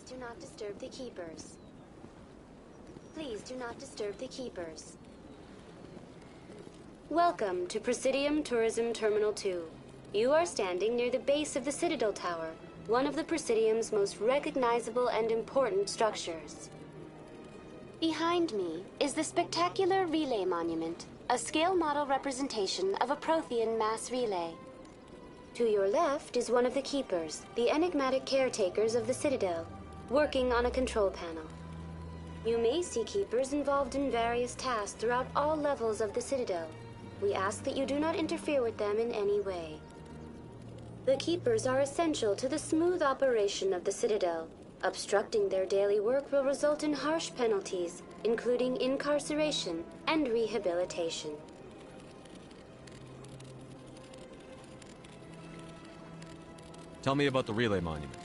do not disturb the Keepers. Please do not disturb the Keepers. Welcome to Presidium Tourism Terminal 2. You are standing near the base of the Citadel Tower, one of the Presidium's most recognizable and important structures. Behind me is the spectacular Relay Monument, a scale model representation of a Prothean mass relay. To your left is one of the Keepers, the enigmatic caretakers of the Citadel, working on a control panel. You may see Keepers involved in various tasks throughout all levels of the Citadel. We ask that you do not interfere with them in any way. The Keepers are essential to the smooth operation of the Citadel. Obstructing their daily work will result in harsh penalties, including incarceration and rehabilitation. Tell me about the Relay Monument.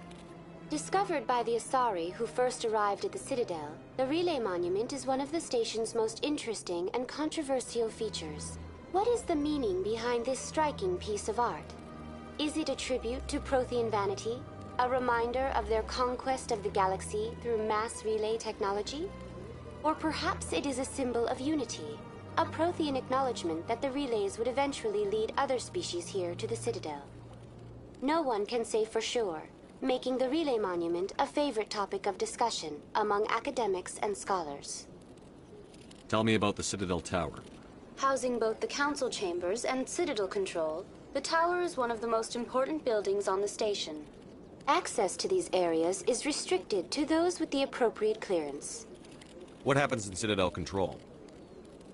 Discovered by the Asari who first arrived at the Citadel, the Relay Monument is one of the station's most interesting and controversial features. What is the meaning behind this striking piece of art? Is it a tribute to Prothean vanity? A reminder of their conquest of the galaxy through mass relay technology? Or perhaps it is a symbol of unity, a Prothean acknowledgement that the relays would eventually lead other species here to the Citadel. No one can say for sure, making the Relay Monument a favorite topic of discussion among academics and scholars. Tell me about the Citadel Tower. Housing both the Council Chambers and Citadel Control, the tower is one of the most important buildings on the station. Access to these areas is restricted to those with the appropriate clearance. What happens in Citadel Control?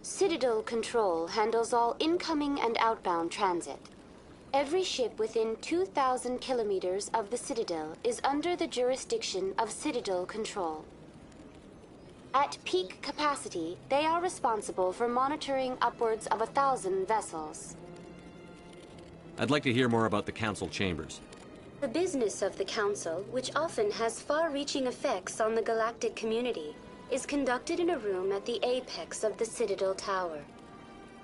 Citadel Control handles all incoming and outbound transit. Every ship within 2,000 kilometers of the Citadel is under the jurisdiction of Citadel Control. At peak capacity, they are responsible for monitoring upwards of 1,000 vessels. I'd like to hear more about the Council Chambers. The business of the Council, which often has far-reaching effects on the galactic community, is conducted in a room at the apex of the Citadel Tower.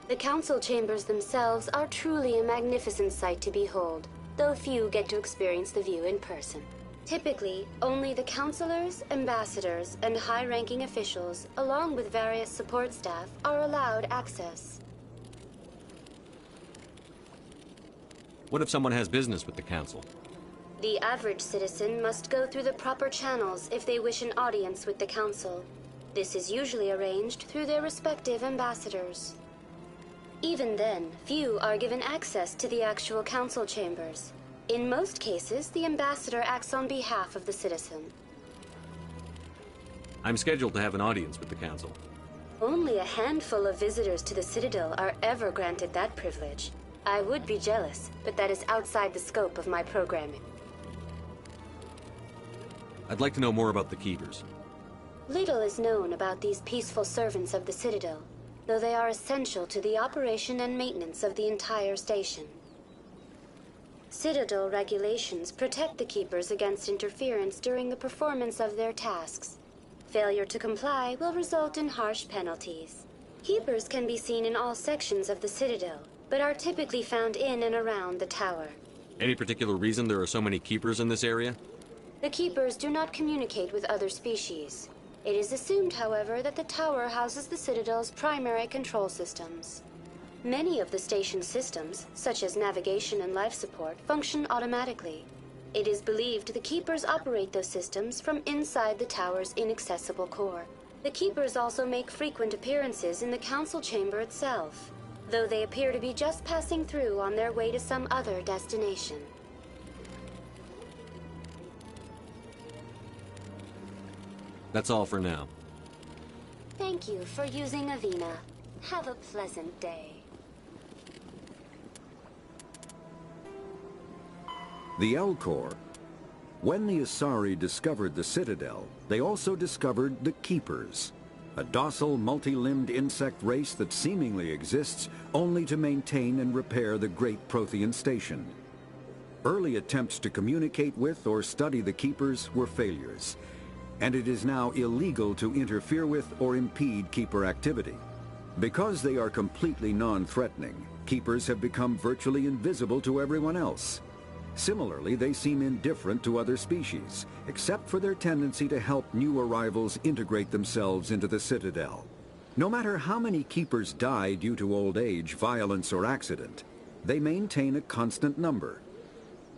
The Council Chambers themselves are truly a magnificent sight to behold, though few get to experience the view in person. Typically, only the councilors, ambassadors, and high-ranking officials, along with various support staff, are allowed access. What if someone has business with the Council? The average citizen must go through the proper channels if they wish an audience with the Council. This is usually arranged through their respective ambassadors. Even then, few are given access to the actual Council Chambers. In most cases, the ambassador acts on behalf of the citizen. I'm scheduled to have an audience with the Council. Only a handful of visitors to the Citadel are ever granted that privilege. I would be jealous, but that is outside the scope of my programming. I'd like to know more about the Keepers. Little is known about these peaceful servants of the Citadel, though they are essential to the operation and maintenance of the entire station. Citadel regulations protect the Keepers against interference during the performance of their tasks. Failure to comply will result in harsh penalties. Keepers can be seen in all sections of the Citadel, but are typically found in and around the tower. Any particular reason there are so many Keepers in this area? The Keepers do not communicate with other species. It is assumed, however, that the tower houses the Citadel's primary control systems. Many of the station's systems, such as navigation and life support, function automatically. It is believed the Keepers operate those systems from inside the tower's inaccessible core. The Keepers also make frequent appearances in the Council Chamber itself, though they appear to be just passing through on their way to some other destination. That's all for now. Thank you for using Avina. Have a pleasant day. The Elcor. When the Asari discovered the Citadel, they also discovered the Keepers, a docile, multi-limbed insect race that seemingly exists only to maintain and repair the great Prothean station. Early attempts to communicate with or study the Keepers were failures, and it is now illegal to interfere with or impede Keeper activity. Because they are completely non-threatening, Keepers have become virtually invisible to everyone else. Similarly, they seem indifferent to other species, except for their tendency to help new arrivals integrate themselves into the Citadel. No matter how many keepers die due to old age, violence, or accident, they maintain a constant number.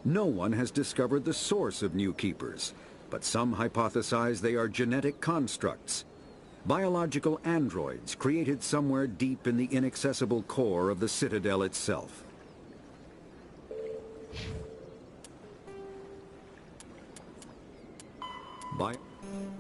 No one has discovered the source of new keepers, but some hypothesize they are genetic constructs, biological androids created somewhere deep in the inaccessible core of the Citadel itself.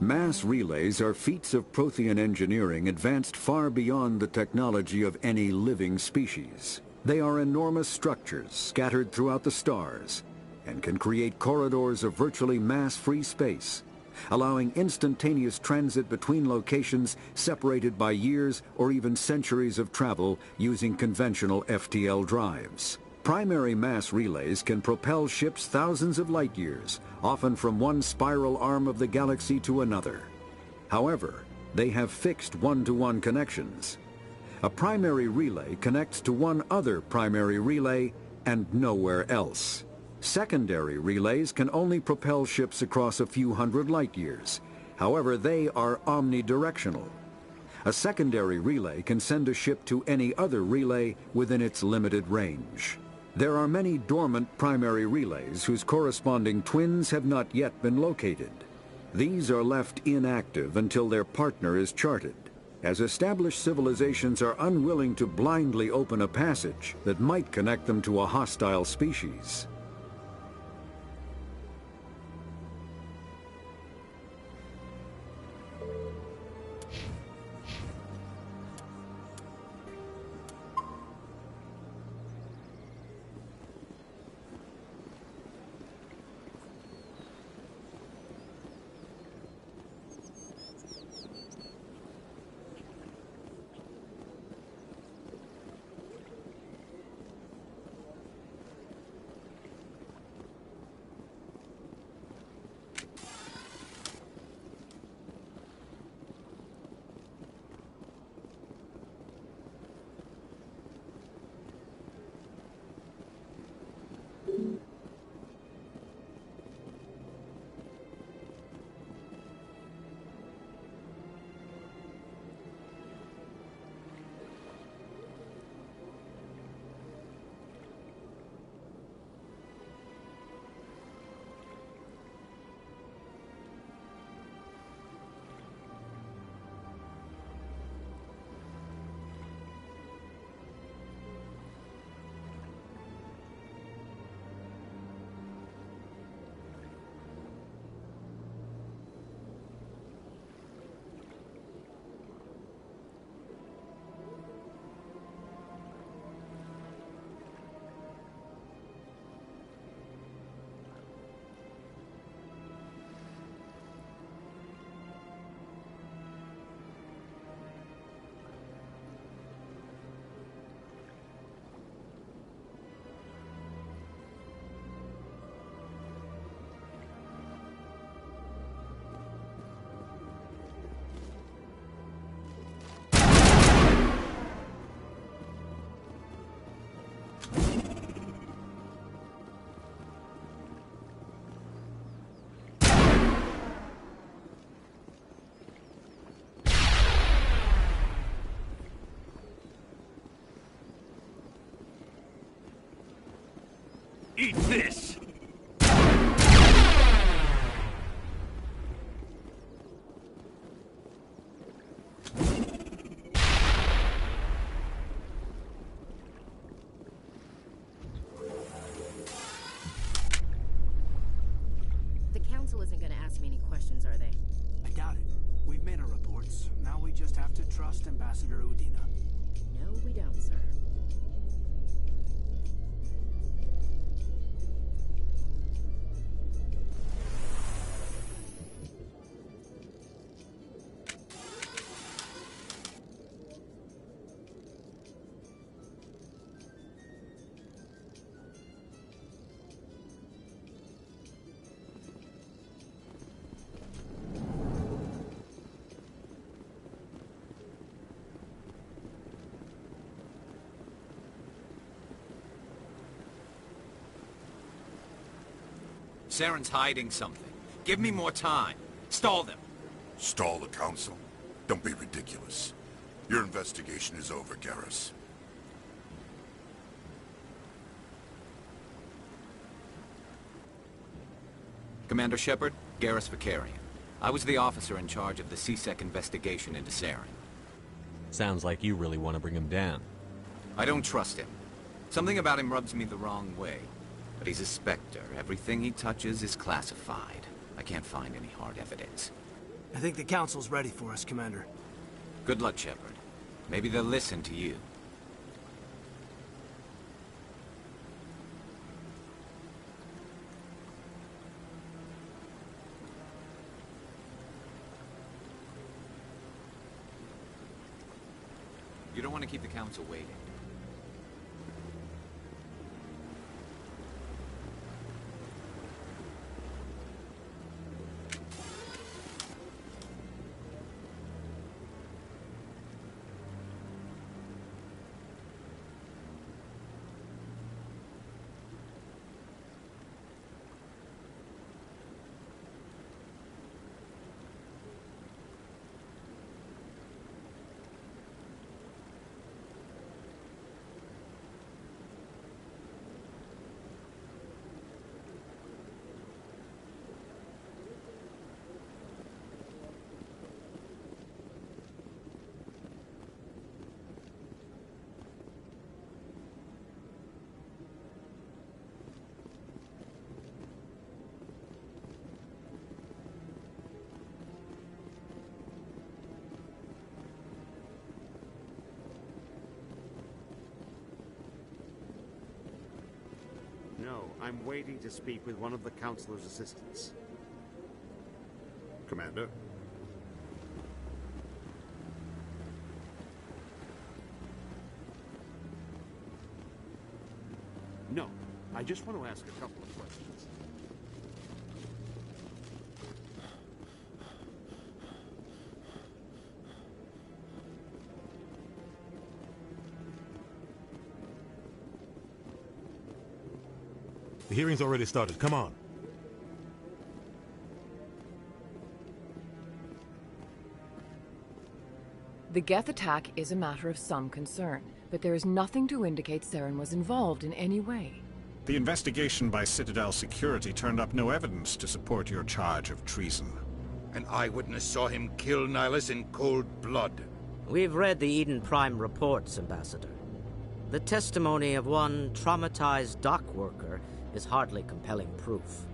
Mass relays are feats of Prothean engineering advanced far beyond the technology of any living species. They are enormous structures scattered throughout the stars and can create corridors of virtually mass-free space, allowing instantaneous transit between locations separated by years or even centuries of travel using conventional FTL drives. Primary mass relays can propel ships thousands of light years, often from one spiral arm of the galaxy to another. However, they have fixed one-to-one connections. A primary relay connects to one other primary relay and nowhere else. Secondary relays can only propel ships across a few hundred light years. However, they are omnidirectional. A secondary relay can send a ship to any other relay within its limited range. There are many dormant primary relays whose corresponding twins have not yet been located. These are left inactive until their partner is charted, as established civilizations are unwilling to blindly open a passage that might connect them to a hostile species. Eat this! The Council isn't going to ask me any questions, are they? I doubt it. We've made our reports. Now we just have to trust Ambassador Udina. No, we don't, sir. Saren's hiding something. Give me more time. Stall them. Stall the Council? Don't be ridiculous. Your investigation is over, Garrus. Commander Shepard, Garrus Vakarian. I was the officer in charge of the C-Sec investigation into Saren. Sounds like you really want to bring him down. I don't trust him. Something about him rubs me the wrong way. But he's a Spectre. Everything he touches is classified. I can't find any hard evidence. I think the Council's ready for us, Commander. Good luck, Shepard. Maybe they'll listen to you. You don't want to keep the Council waiting. No, I'm waiting to speak with one of the Councilor's assistants. Commander? No, I just want to ask a couple of questions. The hearing's already started. Come on. The Geth attack is a matter of some concern, but there is nothing to indicate Saren was involved in any way. The investigation by Citadel Security turned up no evidence to support your charge of treason. An eyewitness saw him kill Nihilus in cold blood. We've read the Eden Prime reports, Ambassador. The testimony of one traumatized dock worker is hardly compelling proof.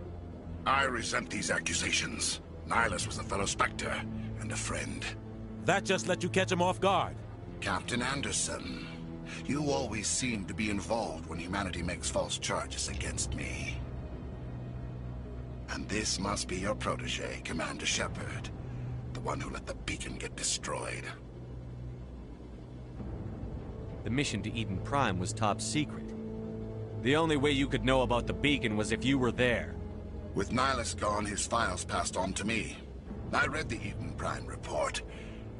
I resent these accusations. Nihilus was a fellow Spectre and a friend. That just let you catch him off guard. Captain Anderson, you always seem to be involved when humanity makes false charges against me. And this must be your protege, Commander Shepard, the one who let the beacon get destroyed. The mission to Eden Prime was top secret. The only way you could know about the beacon was if you were there. With Nihilus gone, his files passed on to me. I read the Eden Prime report.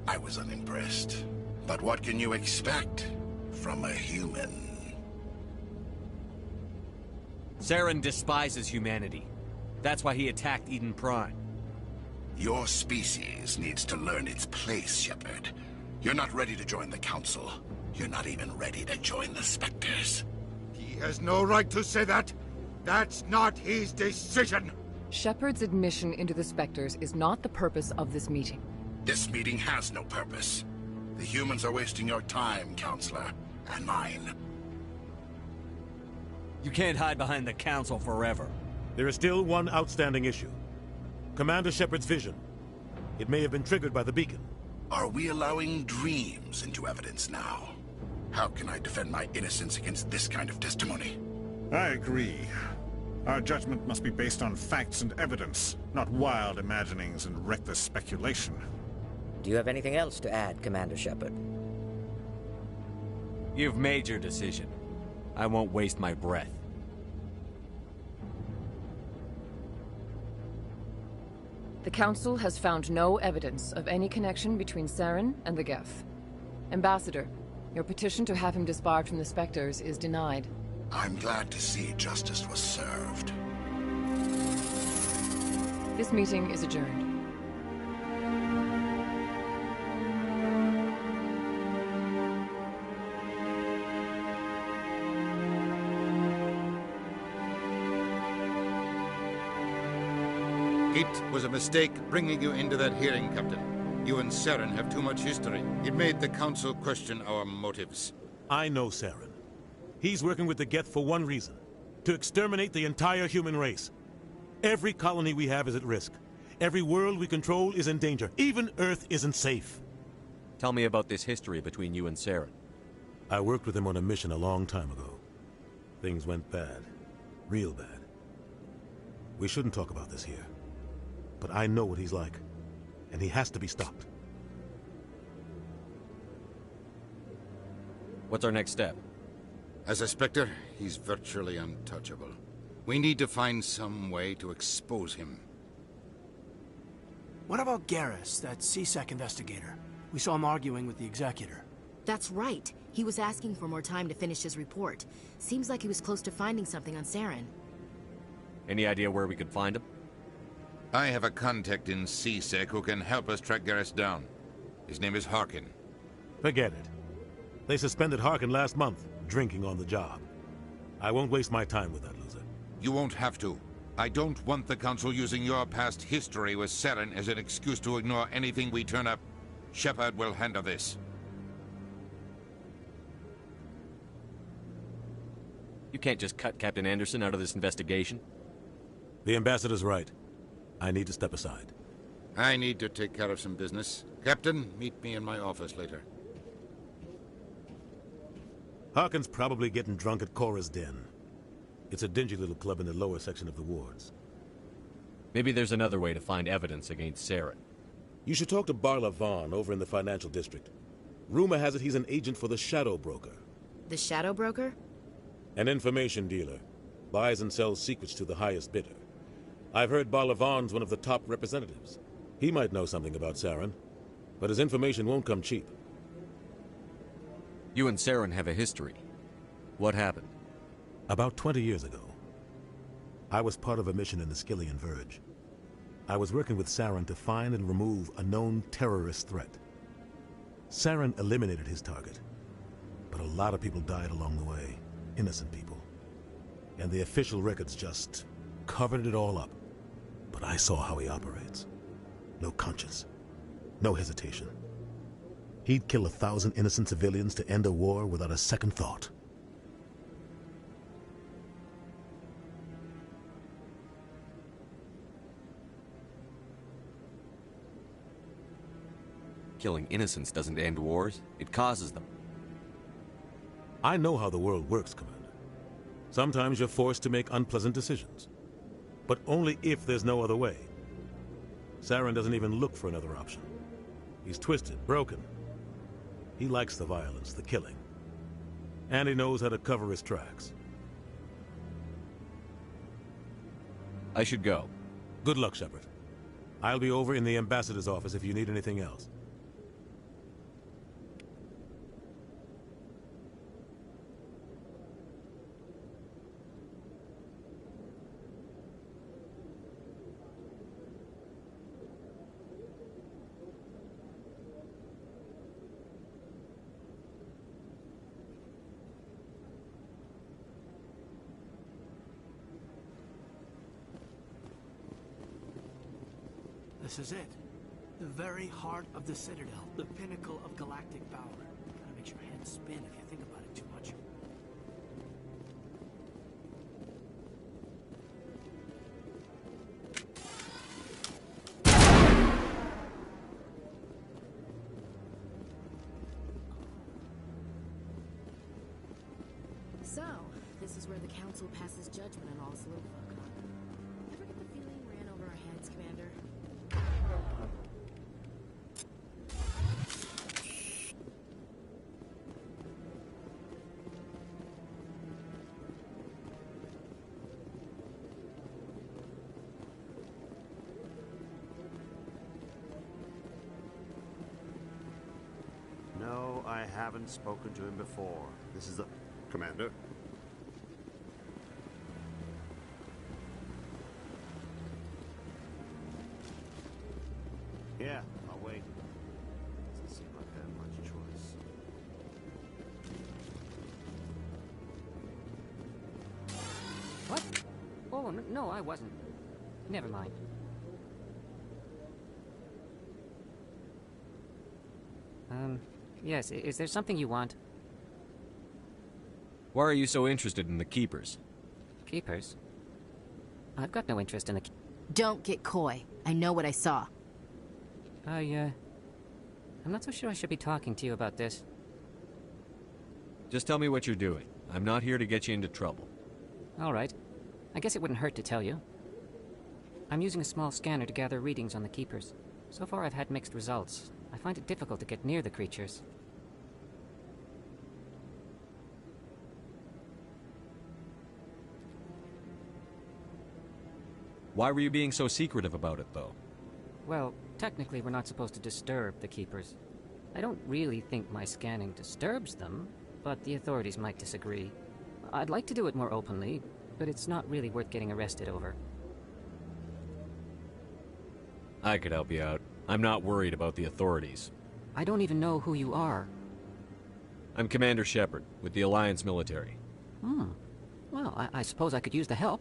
I was unimpressed. But what can you expect from a human? Saren despises humanity. That's why he attacked Eden Prime. Your species needs to learn its place, Shepard. You're not ready to join the Council. You're not even ready to join the Spectres. He has no right to say that. That's not his decision. Shepard's admission into the Spectres is not the purpose of this meeting. This meeting has no purpose. The humans are wasting your time, Counselor, and mine. You can't hide behind the Council forever. There is still one outstanding issue. Commander Shepard's vision. It may have been triggered by the beacon. Are we allowing dreams into evidence now? How can I defend my innocence against this kind of testimony? I agree. Our judgment must be based on facts and evidence, not wild imaginings and reckless speculation. Do you have anything else to add, Commander Shepard? You've made your decision. I won't waste my breath. The Council has found no evidence of any connection between Saren and the Geth. Ambassador, your petition to have him disbarred from the Spectres is denied. I'm glad to see justice was served. This meeting is adjourned. It was a mistake bringing you into that hearing, Captain. You and Saren have too much history. It made the Council question our motives. I know Saren. He's working with the Geth for one reason. To exterminate the entire human race. Every colony we have is at risk. Every world we control is in danger. Even Earth isn't safe. Tell me about this history between you and Saren. I worked with him on a mission a long time ago. Things went bad. Real bad. We shouldn't talk about this here. But I know what he's like. And he has to be stopped. What's our next step? As a Spectre, he's virtually untouchable. We need to find some way to expose him. What about Garrus, that C-Sec investigator? We saw him arguing with the Executor. That's right. He was asking for more time to finish his report. Seems like he was close to finding something on Saren. Any idea where we could find him? I have a contact in C-Sec who can help us track Garrus down. His name is Harkin. Forget it. They suspended Harkin last month, drinking on the job. I won't waste my time with that loser. You won't have to. I don't want the Council using your past history with Saren as an excuse to ignore anything we turn up. Shepard will handle this. You can't just cut Captain Anderson out of this investigation. The Ambassador's right. I need to step aside. I need to take care of some business. Captain, meet me in my office later. Harkin's probably getting drunk at Cora's Den. It's a dingy little club in the lower section of the wards. Maybe there's another way to find evidence against Saren. You should talk to Barla Vaughn over in the financial district. Rumor has it he's an agent for the Shadow Broker. The Shadow Broker? An information dealer. Buys and sells secrets to the highest bidder. I've heard Barla Vaughn's one of the top representatives. He might know something about Saren, but his information won't come cheap. You and Saren have a history. What happened? About 20 years ago, I was part of a mission in the Skillian Verge. I was working with Saren to find and remove a known terrorist threat. Saren eliminated his target, but a lot of people died along the way, innocent people. And the official records just covered it all up. But I saw how he operates. No conscience, no hesitation. He'd kill 1,000 innocent civilians to end a war without a second thought. Killing innocents doesn't end wars, it causes them. I know how the world works, Commander. Sometimes you're forced to make unpleasant decisions. But only if there's no other way. Saren doesn't even look for another option. He's twisted, broken. He likes the violence, the killing. And he knows how to cover his tracks. I should go. Good luck, Shepard. I'll be over in the Ambassador's office if you need anything else. This is it. The very heart of the Citadel. The pinnacle of galactic power. Kinda makes your head spin if you think about it too much. So, this is where the Council passes judgment on all this little folk, huh? Ever get the feeling we ran over our heads, Commander? No, I haven't spoken to him before. This is the... Commander? Yeah, I'll wait. Doesn't seem like I have much choice. What? Oh, no, I wasn't. Never mind. Yes, is there something you want? Why are you so interested in the Keepers? Keepers? I've got no interest in the... Don't get coy. I know what I saw. I'm not so sure I should be talking to you about this. Just tell me what you're doing. I'm not here to get you into trouble. All right. I guess it wouldn't hurt to tell you. I'm using a small scanner to gather readings on the Keepers. So far I've had mixed results. I find it difficult to get near the creatures. Why were you being so secretive about it, though? Well, technically we're not supposed to disturb the Keepers. I don't really think my scanning disturbs them, but the authorities might disagree. I'd like to do it more openly, but it's not really worth getting arrested over. I could help you out. I'm not worried about the authorities. I don't even know who you are. I'm Commander Shepard, with the Alliance military. Well, I suppose I could use the help.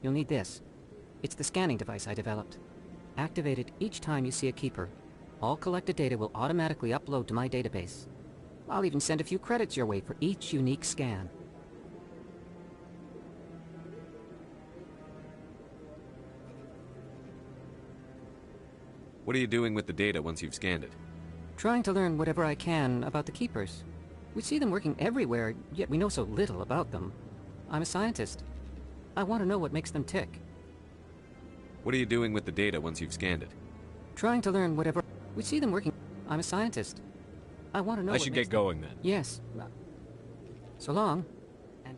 You'll need this. It's the scanning device I developed. Activate it each time you see a Keeper. All collected data will automatically upload to my database. I'll even send a few credits your way for each unique scan. What are you doing with the data once you've scanned it? Trying to learn whatever I can about the Keepers. We see them working everywhere, yet we know so little about them. I'm a scientist. I want to know what makes them tick. What are you doing with the data once you've scanned it? Trying to learn whatever... We see them working... I'm a scientist. I want to know I should get going then. Yes. So long. And...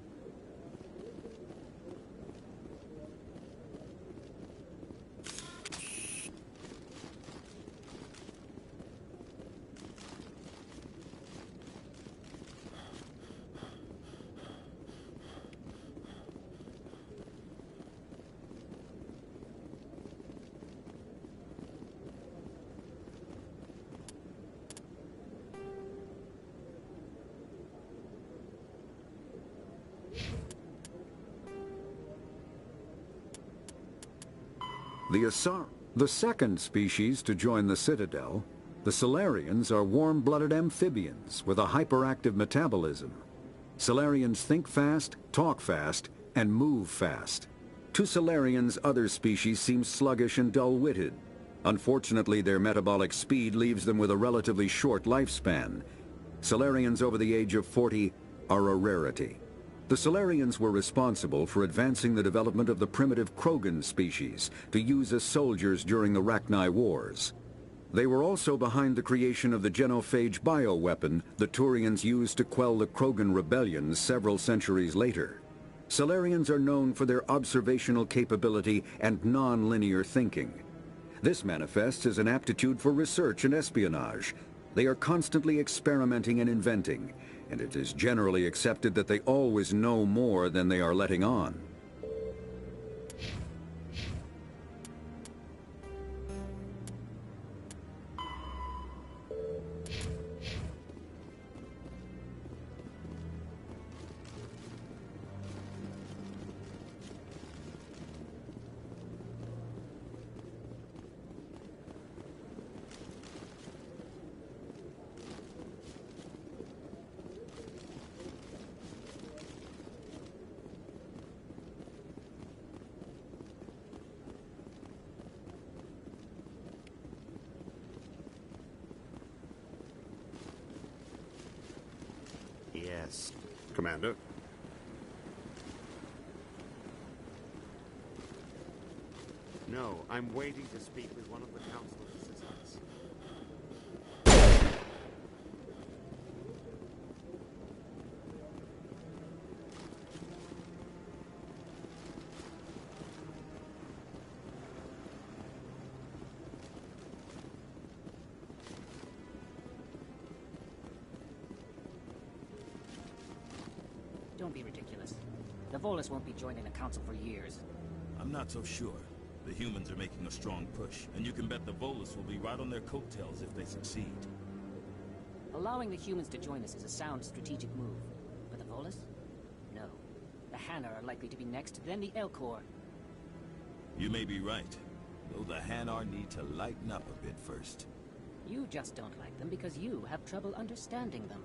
The second species to join the Citadel, the Salarians, are warm-blooded amphibians with a hyperactive metabolism. Salarians think fast, talk fast, and move fast. To Salarians, other species seem sluggish and dull-witted. Unfortunately, their metabolic speed leaves them with a relatively short lifespan. Salarians over the age of 40 are a rarity. The Salarians were responsible for advancing the development of the primitive Krogan species to use as soldiers during the Rachni Wars. They were also behind the creation of the genophage bioweapon the Turians used to quell the Krogan rebellions several centuries later. Salarians are known for their observational capability and non-linear thinking. This manifests as an aptitude for research and espionage. They are constantly experimenting and inventing, and it is generally accepted that they always know more than they are letting on. Yes. Commander? No, I'm waiting to speak with one of the Council's assistants. Don't be ridiculous. The Volus won't be joining the Council for years. I'm not so sure. The humans are making a strong push, and you can bet the Volus will be right on their coattails if they succeed. Allowing the humans to join us is a sound strategic move. But the Volus? No. The Hanar are likely to be next, then the Elcor. You may be right, though the Hanar need to lighten up a bit first. You just don't like them because you have trouble understanding them.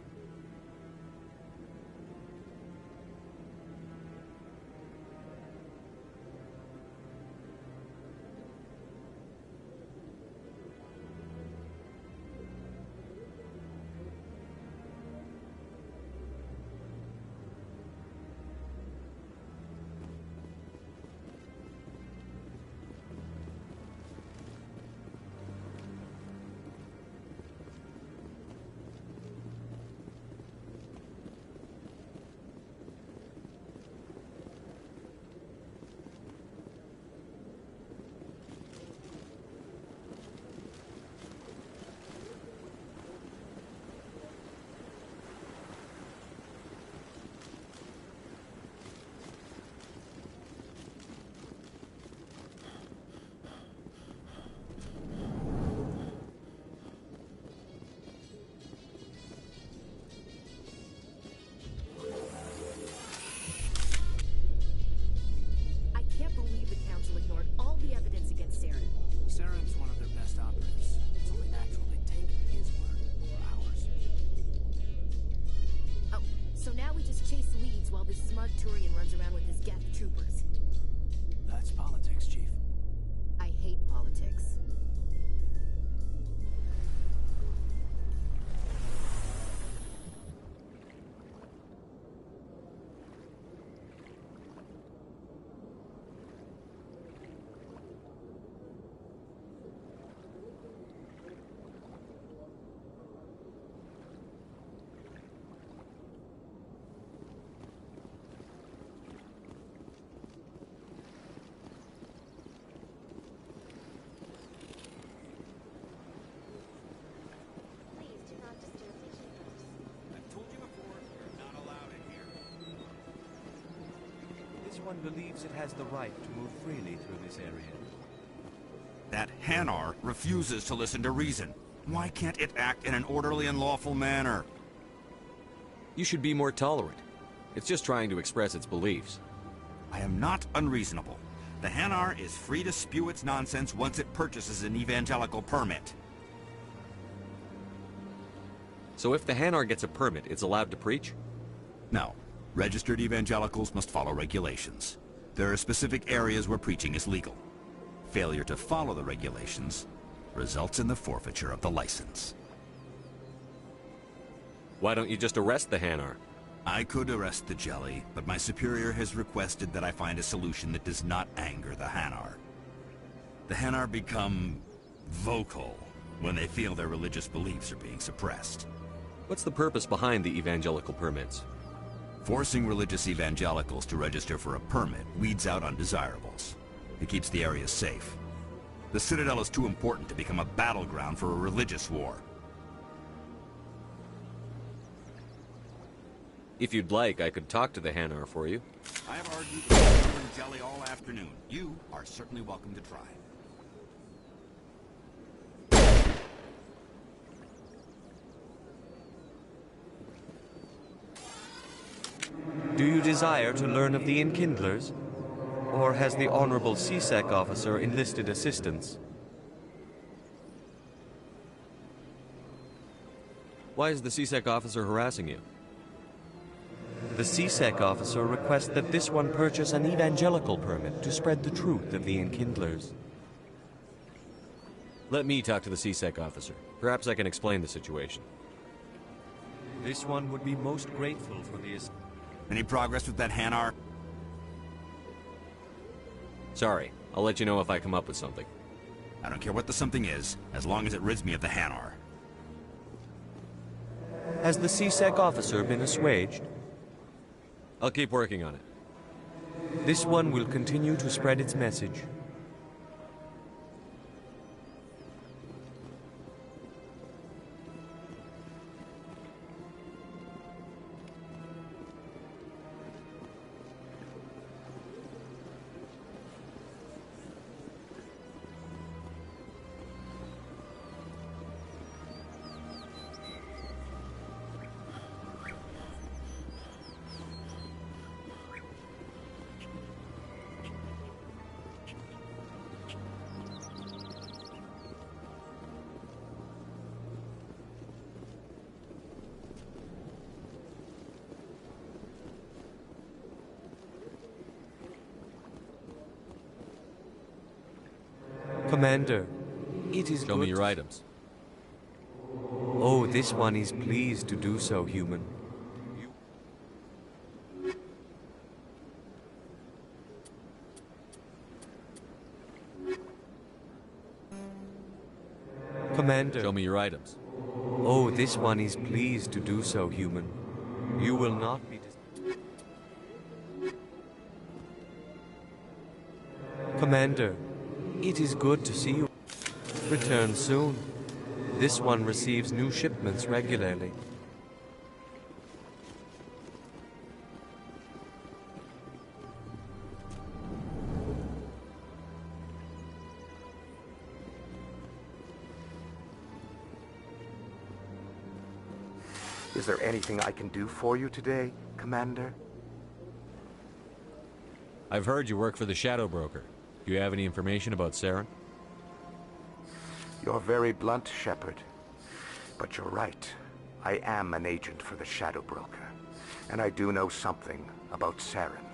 Saren's one of their best operatives. It's only natural they take his word over ours. Oh, so now we just chase leads while this smug Turian runs around with his Geth troopers. That's politics, Chief. I hate politics. This one believes it has the right to move freely through this area. That Hanar refuses to listen to reason. Why can't it act in an orderly and lawful manner? You should be more tolerant. It's just trying to express its beliefs. I am not unreasonable. The Hanar is free to spew its nonsense once it purchases an evangelical permit. So if the Hanar gets a permit, it's allowed to preach? No. Registered evangelicals must follow regulations. There are specific areas where preaching is legal. Failure to follow the regulations results in the forfeiture of the license. Why don't you just arrest the Hanar? I could arrest the Jelly, but my superior has requested that I find a solution that does not anger the Hanar. The Hanar become vocal when they feel their religious beliefs are being suppressed. What's the purpose behind the evangelical permits? Forcing religious evangelicals to register for a permit weeds out undesirables. It keeps the area safe. The Citadel is too important to become a battleground for a religious war. If you'd like, I could talk to the Hanar for you. I have argued with you and Jelly all afternoon. You are certainly welcome to try. Do you desire to learn of the Enkindlers? Or has the Honorable CSEC officer enlisted assistance? Why is the CSEC officer harassing you? The CSEC officer requests that this one purchase an evangelical permit to spread the truth of the Enkindlers. Let me talk to the CSEC officer. Perhaps I can explain the situation. This one would be most grateful for the... Any progress with that Hanar? Sorry. I'll let you know if I come up with something. I don't care what the something is, as long as it rids me of the Hanar. Has the CSEC officer been assuaged? I'll keep working on it. This one will continue to spread its message. Commander, it is Show me good your to- items. Oh, this one is pleased to do so, human. Commander. Show me your items. Oh, this one is pleased to do so, human. You will not be Commander, it is good to see you. Return soon. This one receives new shipments regularly. Is there anything I can do for you today, Commander? I've heard you work for the Shadow Broker. Do you have any information about Saren? You're very blunt, Shepard. But you're right. I am an agent for the Shadow Broker. And I do know something about Saren.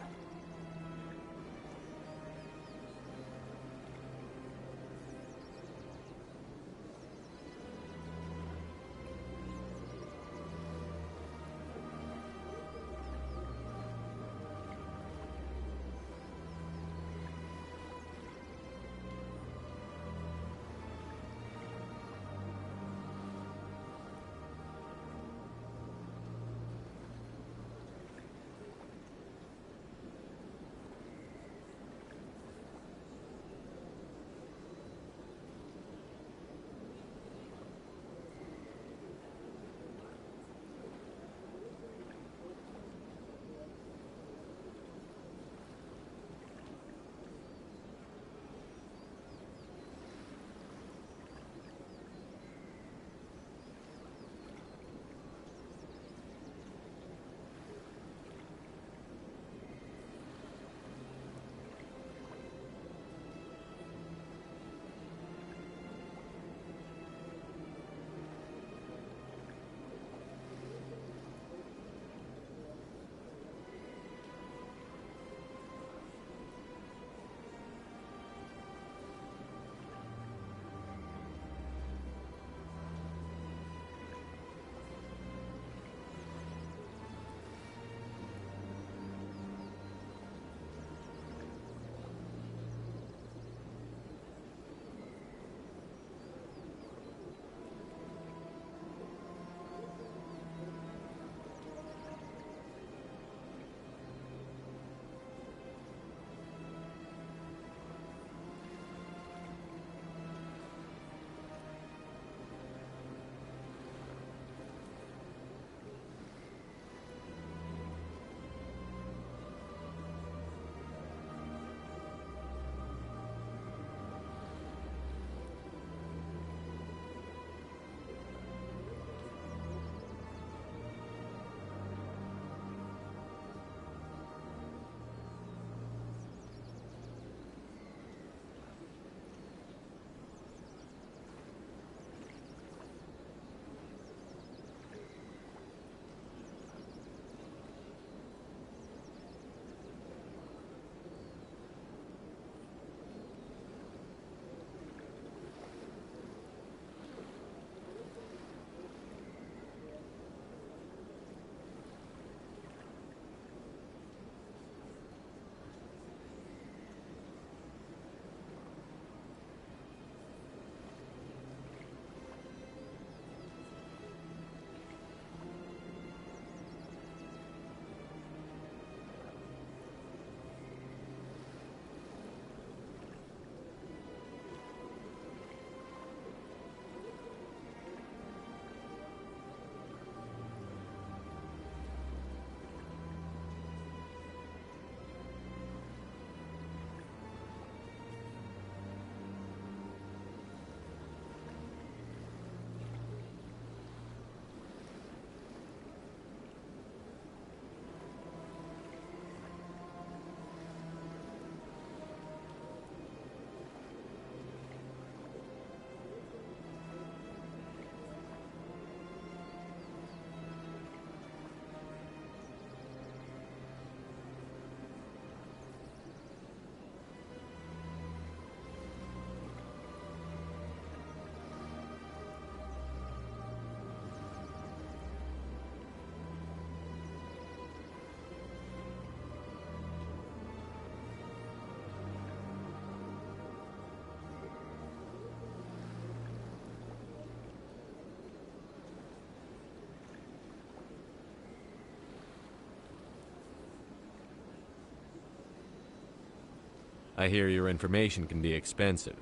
I hear your information can be expensive.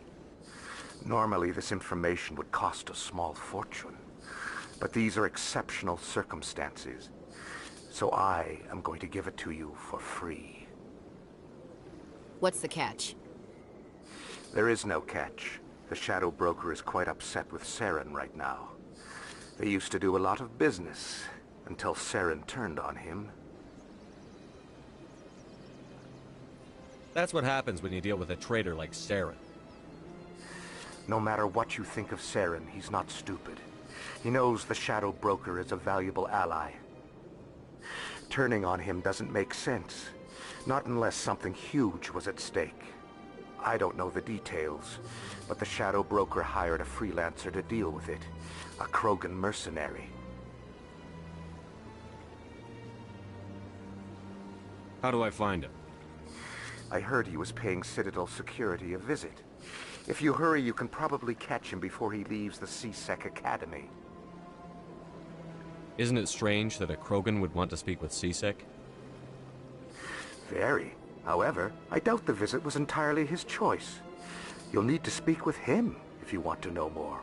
Normally, this information would cost a small fortune. But these are exceptional circumstances. So I am going to give it to you for free. What's the catch? There is no catch. The Shadow Broker is quite upset with Saren right now. They used to do a lot of business, until Saren turned on him. That's what happens when you deal with a traitor like Saren. No matter what you think of Saren, he's not stupid. He knows the Shadow Broker is a valuable ally. Turning on him doesn't make sense. Not unless something huge was at stake. I don't know the details, but the Shadow Broker hired a freelancer to deal with it. A Krogan mercenary. How do I find him? I heard he was paying Citadel security a visit. If you hurry, you can probably catch him before he leaves the C-Sec Academy. Isn't it strange that a Krogan would want to speak with C-Sec? Very. However, I doubt the visit was entirely his choice. You'll need to speak with him if you want to know more.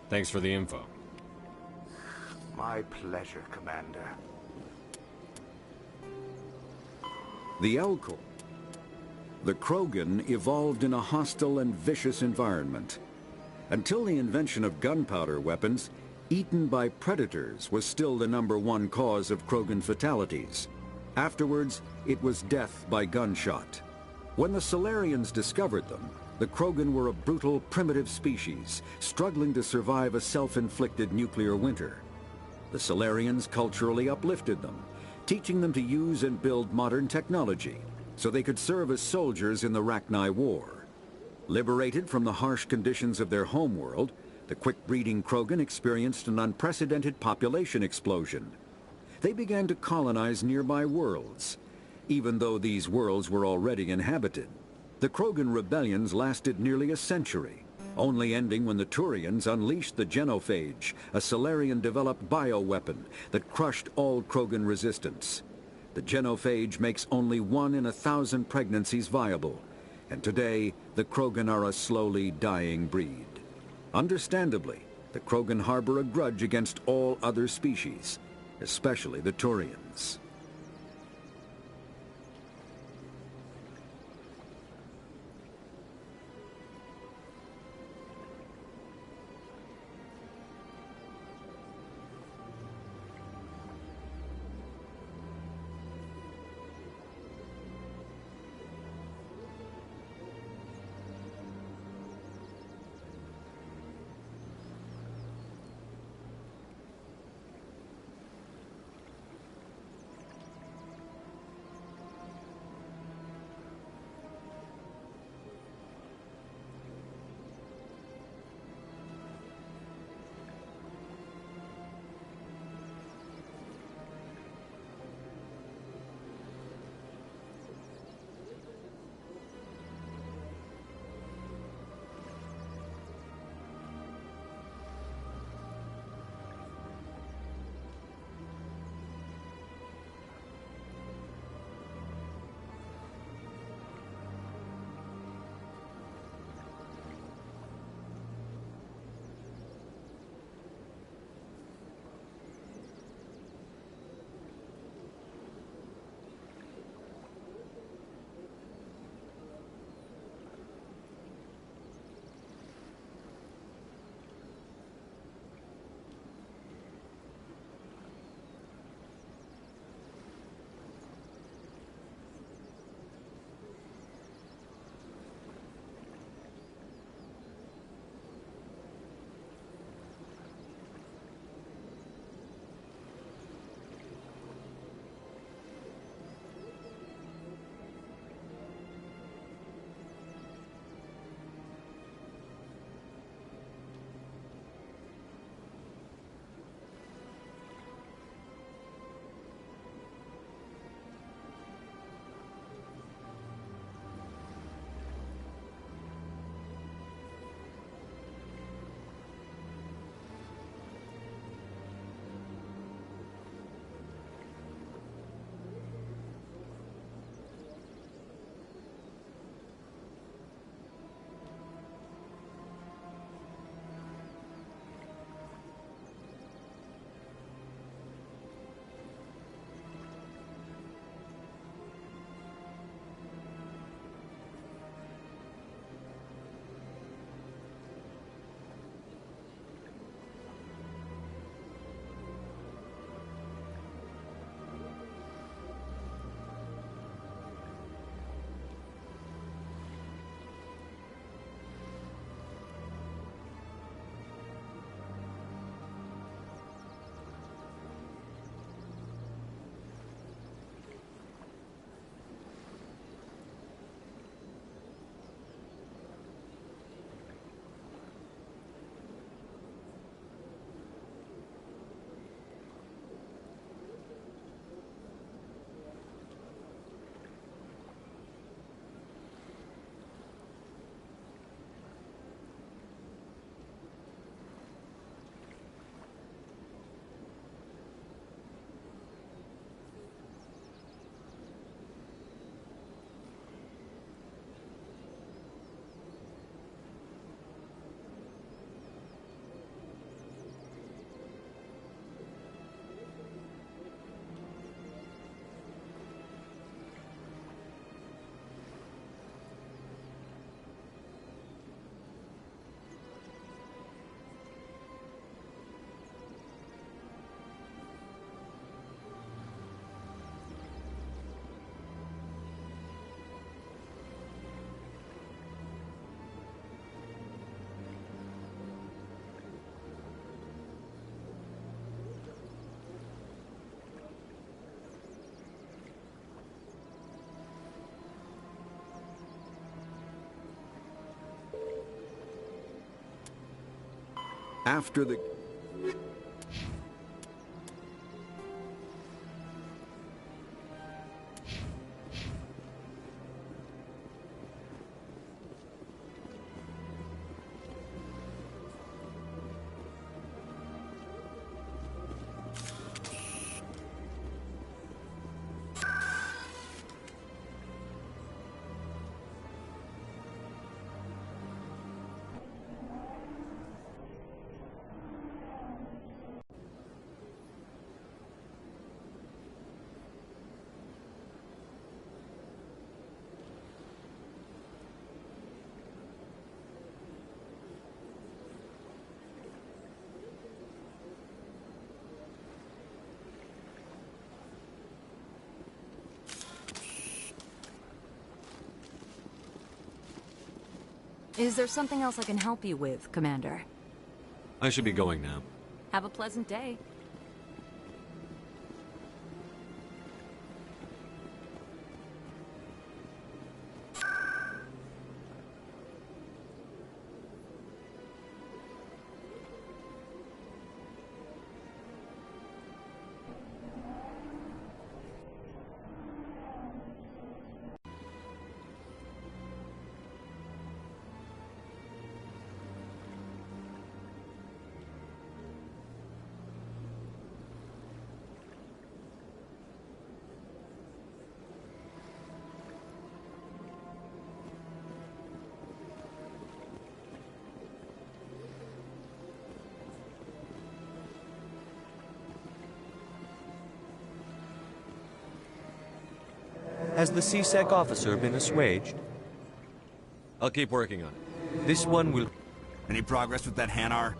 Thanks for the info. My pleasure, Commander. The Elcor. The Krogan evolved in a hostile and vicious environment. Until the invention of gunpowder weapons, eaten by predators was still the #1 cause of Krogan fatalities. Afterwards, it was death by gunshot. When the Salarians discovered them, the Krogan were a brutal, primitive species, struggling to survive a self-inflicted nuclear winter. The Salarians culturally uplifted them, teaching them to use and build modern technology, so they could serve as soldiers in the Rachni War. Liberated from the harsh conditions of their homeworld, the quick-breeding Krogan experienced an unprecedented population explosion. They began to colonize nearby worlds, even though these worlds were already inhabited. The Krogan rebellions lasted nearly a century, only ending when the Turians unleashed the Genophage, a Salarian-developed bioweapon that crushed all Krogan resistance. The Genophage makes only 1 in 1,000 pregnancies viable, and today the Krogan are a slowly dying breed. Understandably, the Krogan harbor a grudge against all other species, especially the Turians. After the... Is there something else I can help you with, Commander? I should be going now. Have a pleasant day. Has the C-Sec officer been assuaged? I'll keep working on it. This one will... Any progress with that Hanar?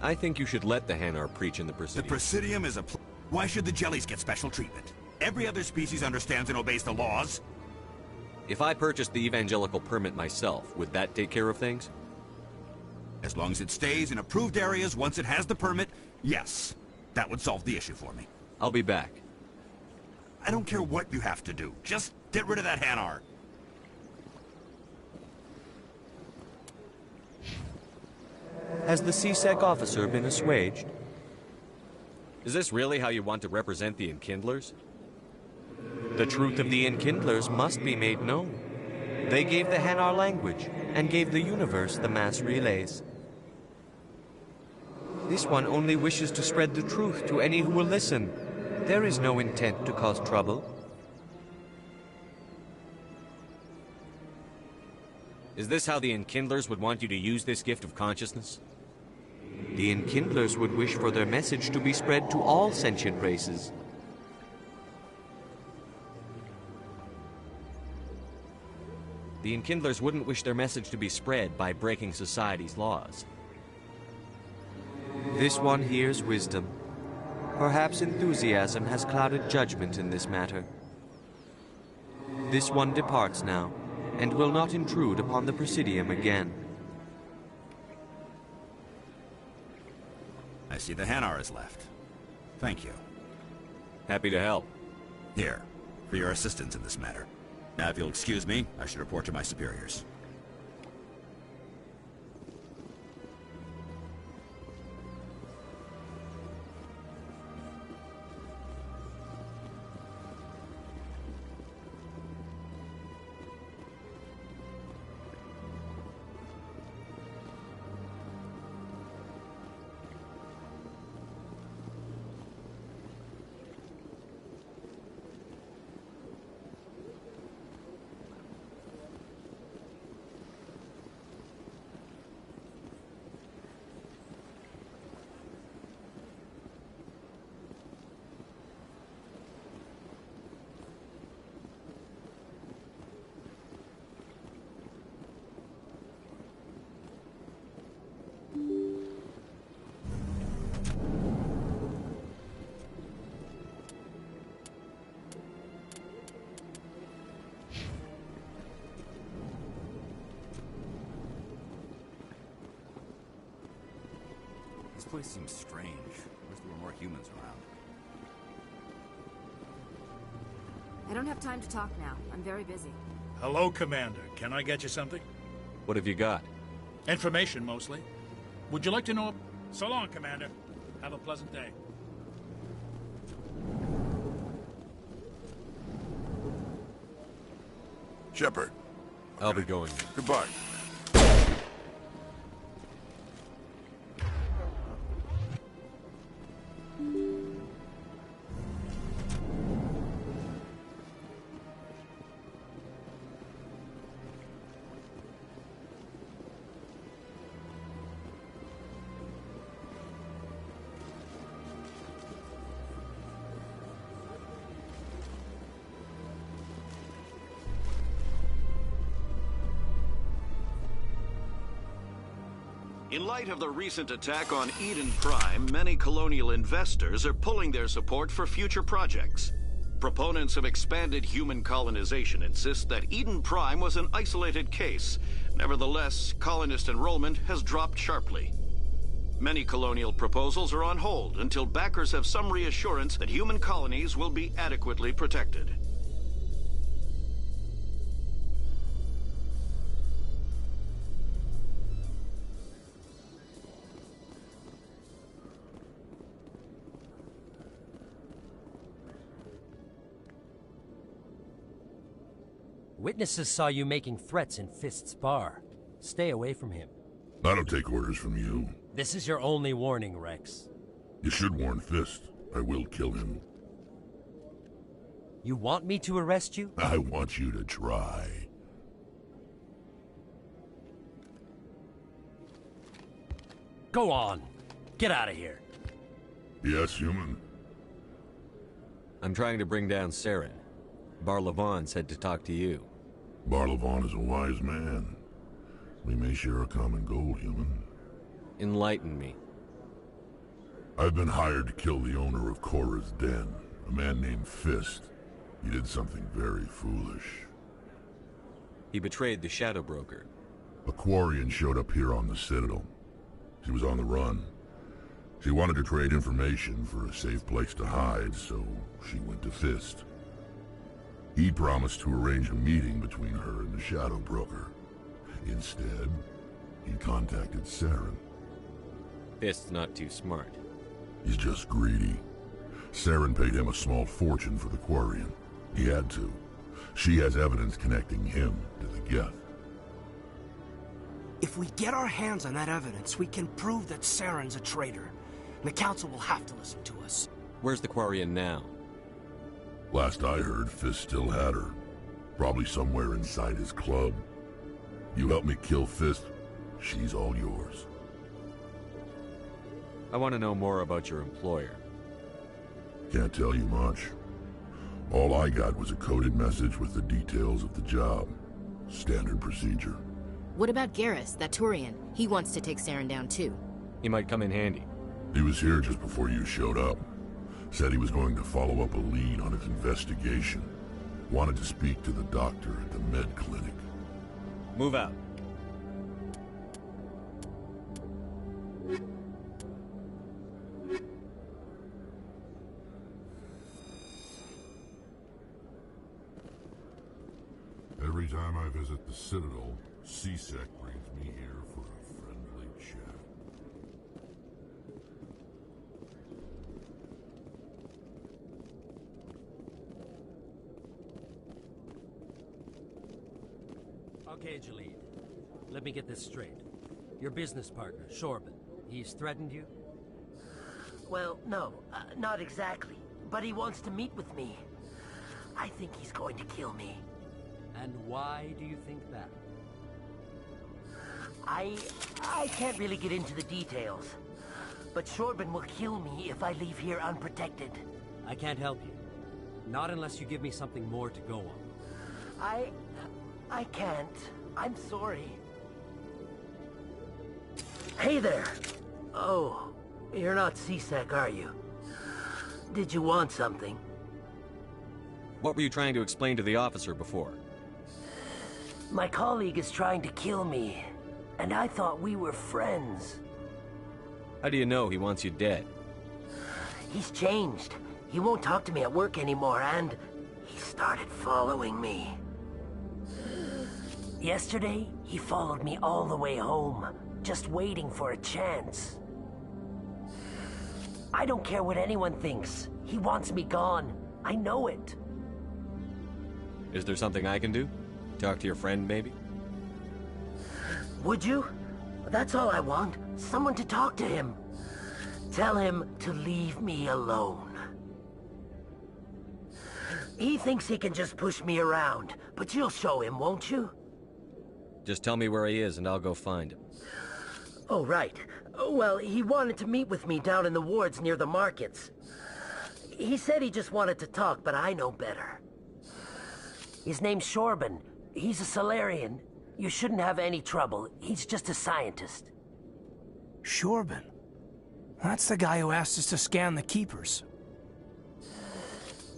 I think you should let the Hanar preach in the Presidium. The Presidium is a... Why should the Jellies get special treatment? Every other species understands and obeys the laws. If I purchased the evangelical permit myself, would that take care of things? As long as it stays in approved areas once it has the permit, yes. That would solve the issue for me. I'll be back. I don't care what you have to do. Just get rid of that Hanar. Has the C-Sec officer been assuaged? Is this really how you want to represent the Enkindlers? The truth of the Enkindlers must be made known. They gave the Hanar language, and gave the universe the mass relays. This one only wishes to spread the truth to any who will listen. There is no intent to cause trouble. Is this how the Enkindlers would want you to use this gift of consciousness? The Enkindlers would wish for their message to be spread to all sentient races. The Enkindlers wouldn't wish their message to be spread by breaking society's laws. This one hears wisdom. Perhaps enthusiasm has clouded judgment in this matter. This one departs now, and will not intrude upon the Presidium again. I see the Hanar is left. Thank you. Happy to help. Here, for your assistance in this matter. Now, if you'll excuse me, I should report to my superiors. This place seems strange. Wish there were more humans around. I don't have time to talk now. I'm very busy. Hello, Commander. Can I get you something? What have you got? Information, mostly. Would you like to know? So long, Commander. Have a pleasant day. Shepard. I'll be going. Goodbye. In light of the recent attack on Eden Prime, many colonial investors are pulling their support for future projects. Proponents of expanded human colonization insist that Eden Prime was an isolated case. Nevertheless, colonist enrollment has dropped sharply. Many colonial proposals are on hold until backers have some reassurance that human colonies will be adequately protected. Witnesses saw you making threats in Fist's bar. Stay away from him. I don't take orders from you. This is your only warning, Rex. You should warn Fist. I will kill him. You want me to arrest you? I want you to try. Go on. Get out of here. Yes, human. I'm trying to bring down Saren. Bar-Levon said to talk to you. Bar-Levon is a wise man. We may share a common goal, human. Enlighten me. I've been hired to kill the owner of Korra's Den, a man named Fist. He did something very foolish. He betrayed the Shadow Broker. A Quarian showed up here on the Citadel. She was on the run. She wanted to trade information for a safe place to hide, so she went to Fist. He promised to arrange a meeting between her and the Shadow Broker. Instead, he contacted Saren. Fist's not too smart. He's just greedy. Saren paid him a small fortune for the Quarian. He had to. She has evidence connecting him to the Geth. If we get our hands on that evidence, we can prove that Saren's a traitor. And the Council will have to listen to us. Where's the Quarian now? Last I heard, Fist still had her. Probably somewhere inside his club. You help me kill Fist, she's all yours. I want to know more about your employer. Can't tell you much. All I got was a coded message with the details of the job. Standard procedure. What about Garrus, that Turian? He wants to take Saren down too. He might come in handy. He was here just before you showed up. Said he was going to follow up a lead on his investigation. Wanted to speak to the doctor at the med clinic. Move out. Every time I visit the Citadel, C-Sec brings me here for a friendly chat. Okay, Jalid. Let me get this straight. Your business partner, Shorban, he's threatened you? Well, no, not exactly. But he wants to meet with me. I think he's going to kill me. And why do you think that? I can't really get into the details. But Shorban will kill me if I leave here unprotected. I can't help you. Not unless you give me something more to go on. I can't. I'm sorry. Hey there! Oh, you're not C-Sec, are you? Did you want something? What were you trying to explain to the officer before? My colleague is trying to kill me, and I thought we were friends. How do you know he wants you dead? He's changed. He won't talk to me at work anymore, and he started following me. Yesterday, he followed me all the way home, just waiting for a chance. I don't care what anyone thinks. He wants me gone. I know it. Is there something I can do? Talk to your friend, maybe? Would you? That's all I want. Someone to talk to him. Tell him to leave me alone. He thinks he can just push me around, but you'll show him, won't you? Just tell me where he is and I'll go find him. Oh, right. Well, he wanted to meet with me down in the wards near the markets. He said he just wanted to talk, but I know better. His name's Shorban. He's a Salarian. You shouldn't have any trouble. He's just a scientist. Shorban? That's the guy who asked us to scan the Keepers.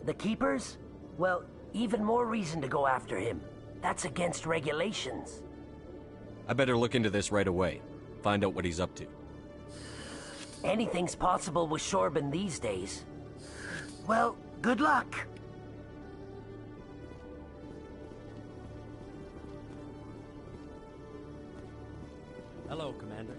The Keepers? Well, even more reason to go after him. That's against regulations. I better look into this right away. Find out what he's up to. Anything's possible with Shorban these days. Well, good luck. Hello, Commander.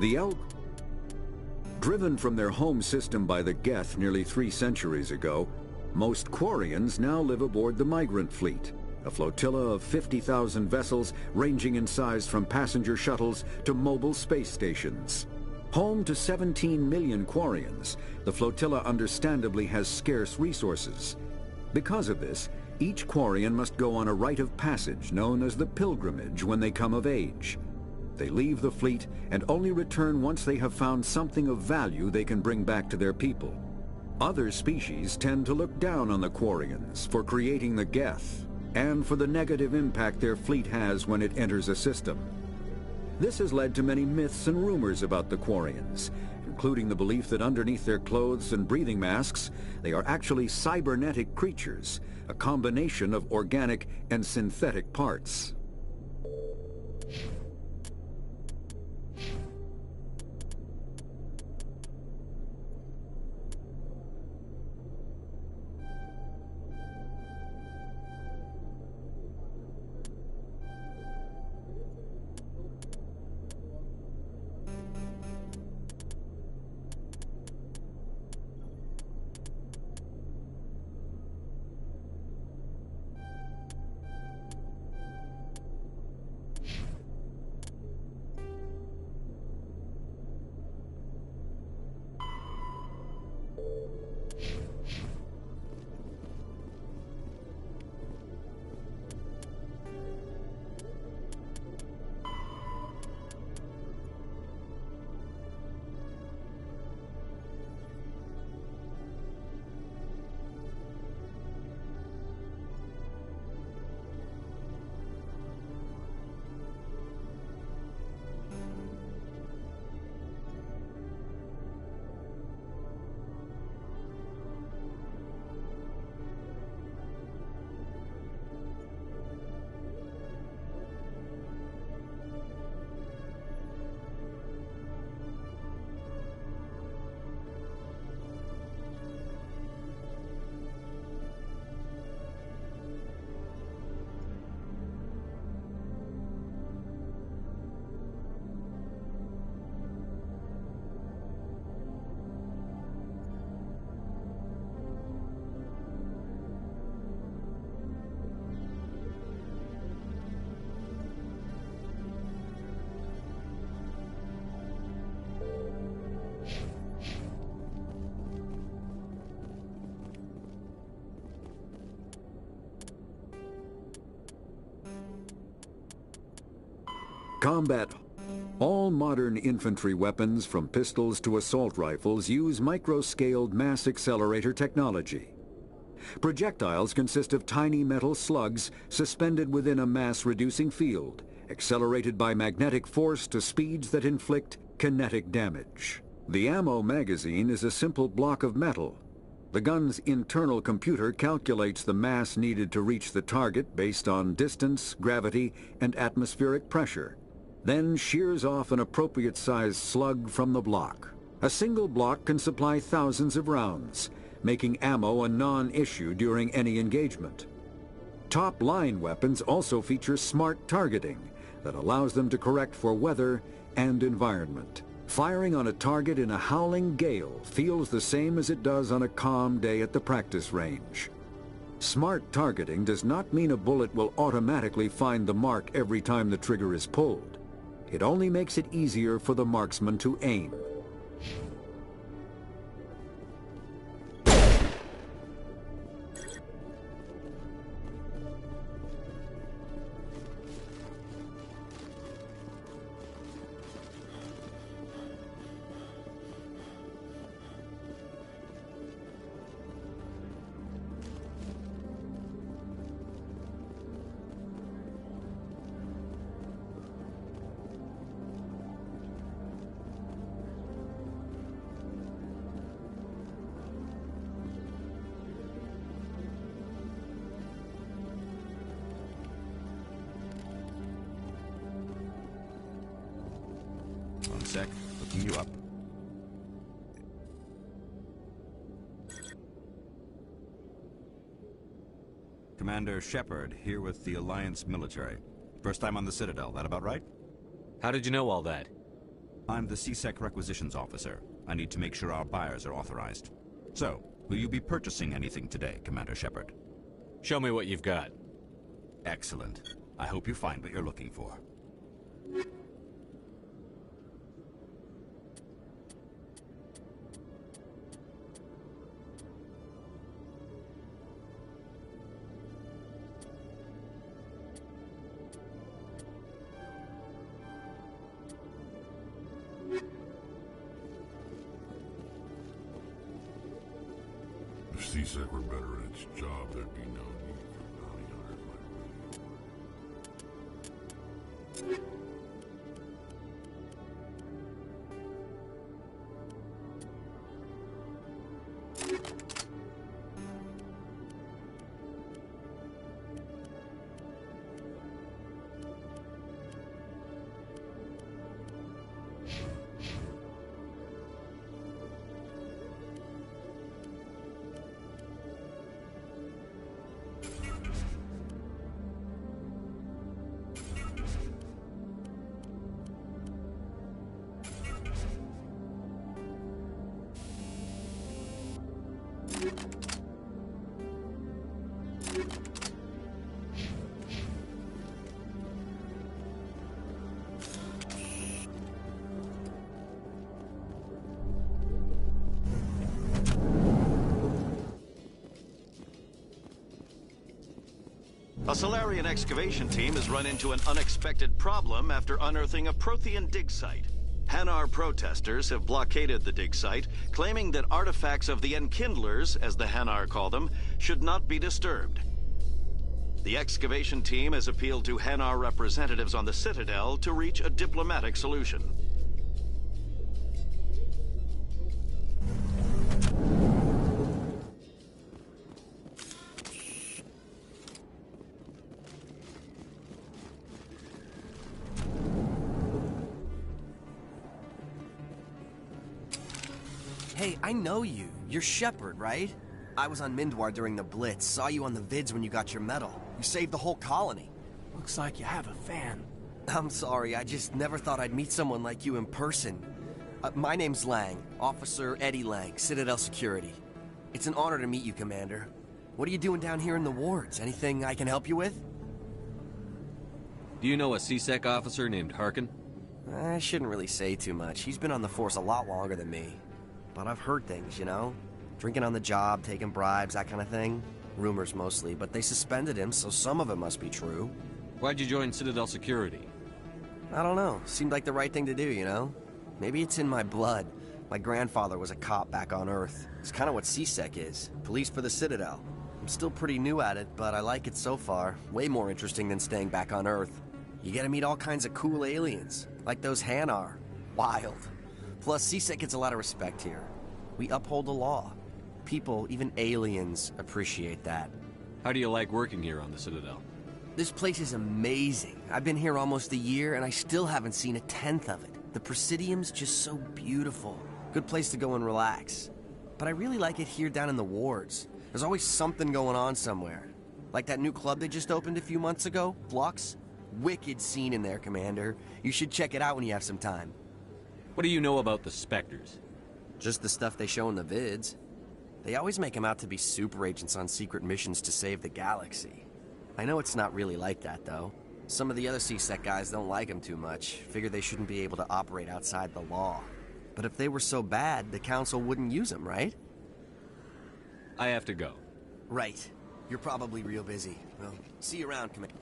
The Elk, driven from their home system by the Geth nearly 3 centuries ago, most Quarians now live aboard the Migrant Fleet, a flotilla of 50,000 vessels ranging in size from passenger shuttles to mobile space stations. Home to 17 million Quarians, the flotilla understandably has scarce resources. Because of this, each Quarian must go on a rite of passage known as the Pilgrimage when they come of age. They leave the fleet and only return once they have found something of value they can bring back to their people. Other species tend to look down on the Quarians for creating the Geth, and for the negative impact their fleet has when it enters a system. This has led to many myths and rumors about the Quarians, including the belief that underneath their clothes and breathing masks, they are actually cybernetic creatures, a combination of organic and synthetic parts. Combat. All modern infantry weapons, from pistols to assault rifles, use micro-scaled mass accelerator technology. Projectiles consist of tiny metal slugs suspended within a mass-reducing field, accelerated by magnetic force to speeds that inflict kinetic damage. The ammo magazine is a simple block of metal. The gun's internal computer calculates the mass needed to reach the target based on distance, gravity, and atmospheric pressure, then shears off an appropriate-sized slug from the block. A single block can supply thousands of rounds, making ammo a non-issue during any engagement. Top-line weapons also feature smart targeting that allows them to correct for weather and environment. Firing on a target in a howling gale feels the same as it does on a calm day at the practice range. Smart targeting does not mean a bullet will automatically find the mark every time the trigger is pulled. It only makes it easier for the marksman to aim. One sec, looking you up. Commander Shepard, here with the Alliance military. First time on the Citadel, that about right? How did you know all that? I'm the CSEC Requisitions Officer. I need to make sure our buyers are authorized. So, will you be purchasing anything today, Commander Shepard? Show me what you've got. Excellent. I hope you find what you're looking for. If CSEC were better at its job, there'd be no need for bounty hunters like me. A Solarian excavation team has run into an unexpected problem after unearthing a Prothean dig site. Hanar protesters have blockaded the dig site, claiming that artifacts of the Enkindlers, as the Hanar call them, should not be disturbed. The excavation team has appealed to Hanar representatives on the Citadel to reach a diplomatic solution. Hey, I know you. You're Shepard, right? I was on Mindwar during the Blitz. Saw you on the vids when you got your medal. You saved the whole colony. Looks like you have a fan. I'm sorry, I just never thought I'd meet someone like you in person. My name's Lang, Officer Eddie Lang, Citadel Security. It's an honor to meet you, Commander. What are you doing down here in the wards? Anything I can help you with? Do you know a CSEC officer named Harkin? I shouldn't really say too much. He's been on the force a lot longer than me. But I've heard things, you know? Drinking on the job, taking bribes, that kind of thing. Rumors mostly, but they suspended him, so some of it must be true. Why'd you join Citadel Security? I don't know. Seemed like the right thing to do, you know? Maybe it's in my blood. My grandfather was a cop back on Earth. It's kind of what CSEC is. Police for the Citadel. I'm still pretty new at it, but I like it so far. Way more interesting than staying back on Earth. You get to meet all kinds of cool aliens, like those Hanar. Wild. Plus, CSEC gets a lot of respect here. We uphold the law. People, even aliens, appreciate that. How do you like working here on the Citadel? This place is amazing. I've been here almost a year, and I still haven't seen a tenth of it. The Presidium's just so beautiful. Good place to go and relax. But I really like it here down in the wards. There's always something going on somewhere. Like that new club they just opened a few months ago, Flux. Wicked scene in there, Commander. You should check it out when you have some time. What do you know about the Spectres? Just the stuff they show in the vids. They always make them out to be super agents on secret missions to save the galaxy. I know it's not really like that, though. Some of the other CSEC guys don't like them too much, figure they shouldn't be able to operate outside the law. But if they were so bad, the Council wouldn't use them, right? I have to go. Right. You're probably real busy. Well, see you around, Commander.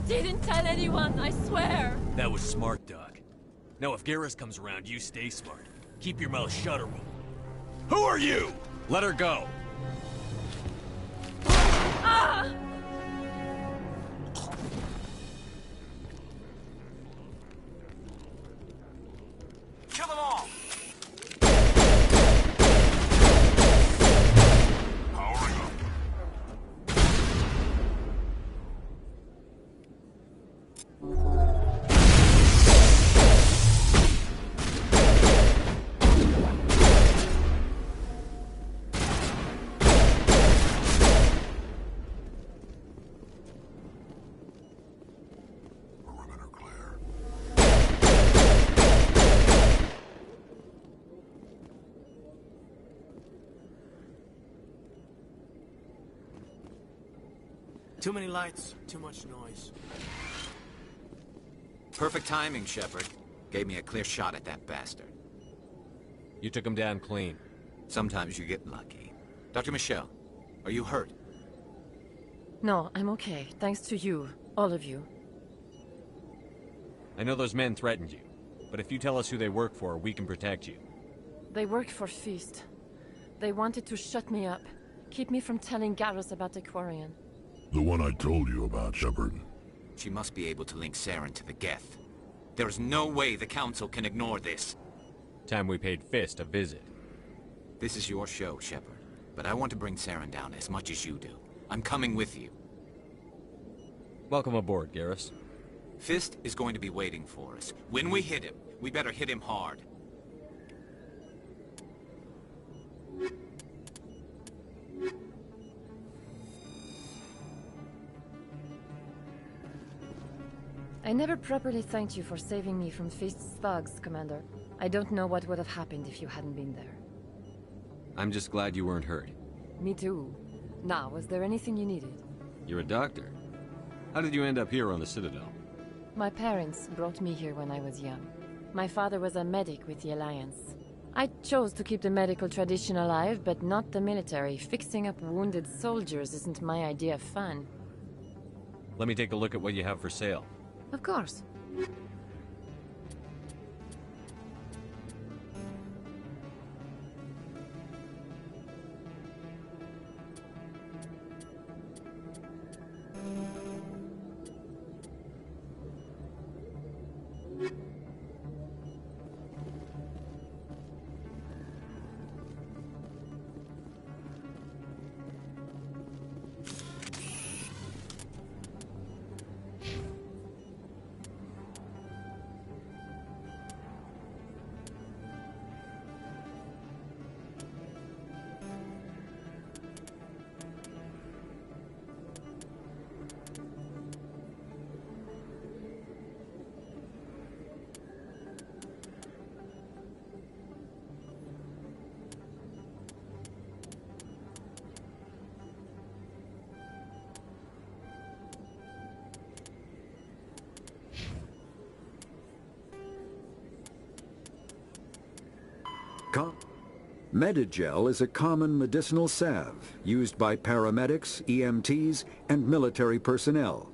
didn't tell anyone, I swear! That was smart, Doc. Now if Garrus comes around, you stay smart. Keep your mouth shut or we'll... Who are you? Let her go. Ah! Kill them all! Too many lights, too much noise. Perfect timing, Shepard. Gave me a clear shot at that bastard. You took him down clean. Sometimes you get lucky. Dr. Michelle, are you hurt? No, I'm okay. Thanks to you. All of you. I know those men threatened you, but if you tell us who they work for, we can protect you. They work for Feast. They wanted to shut me up. Keep me from telling Garrus about the Quarian. The one I told you about, Shepard. She must be able to link Saren to the Geth. There is no way the Council can ignore this. Time we paid Fist a visit. This is your show, Shepard. But I want to bring Saren down as much as you do. I'm coming with you. Welcome aboard, Garrus. Fist is going to be waiting for us. When we hit him, we better hit him hard. I never properly thanked you for saving me from Feast's thugs, Commander. I don't know what would have happened if you hadn't been there. I'm just glad you weren't hurt. Me too. Now, was there anything you needed? You're a doctor. How did you end up here on the Citadel? My parents brought me here when I was young. My father was a medic with the Alliance. I chose to keep the medical tradition alive, but not the military. Fixing up wounded soldiers isn't my idea of fun. Let me take a look at what you have for sale. Of course. Medigel is a common medicinal salve used by paramedics, EMTs, and military personnel.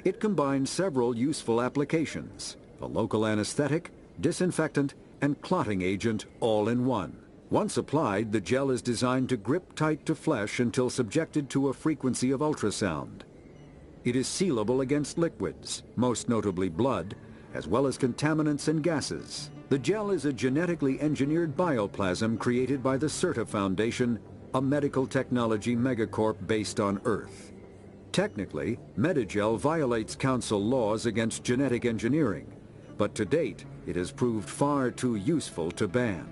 It combines several useful applications: a local anesthetic, disinfectant, and clotting agent all in one. Once applied, the gel is designed to grip tight to flesh until subjected to a frequency of ultrasound. It is sealable against liquids, most notably blood, as well as contaminants and gases. The gel is a genetically engineered bioplasm created by the CERTA Foundation, a medical technology megacorp based on Earth. Technically, Medigel violates Council laws against genetic engineering, but to date, it has proved far too useful to ban.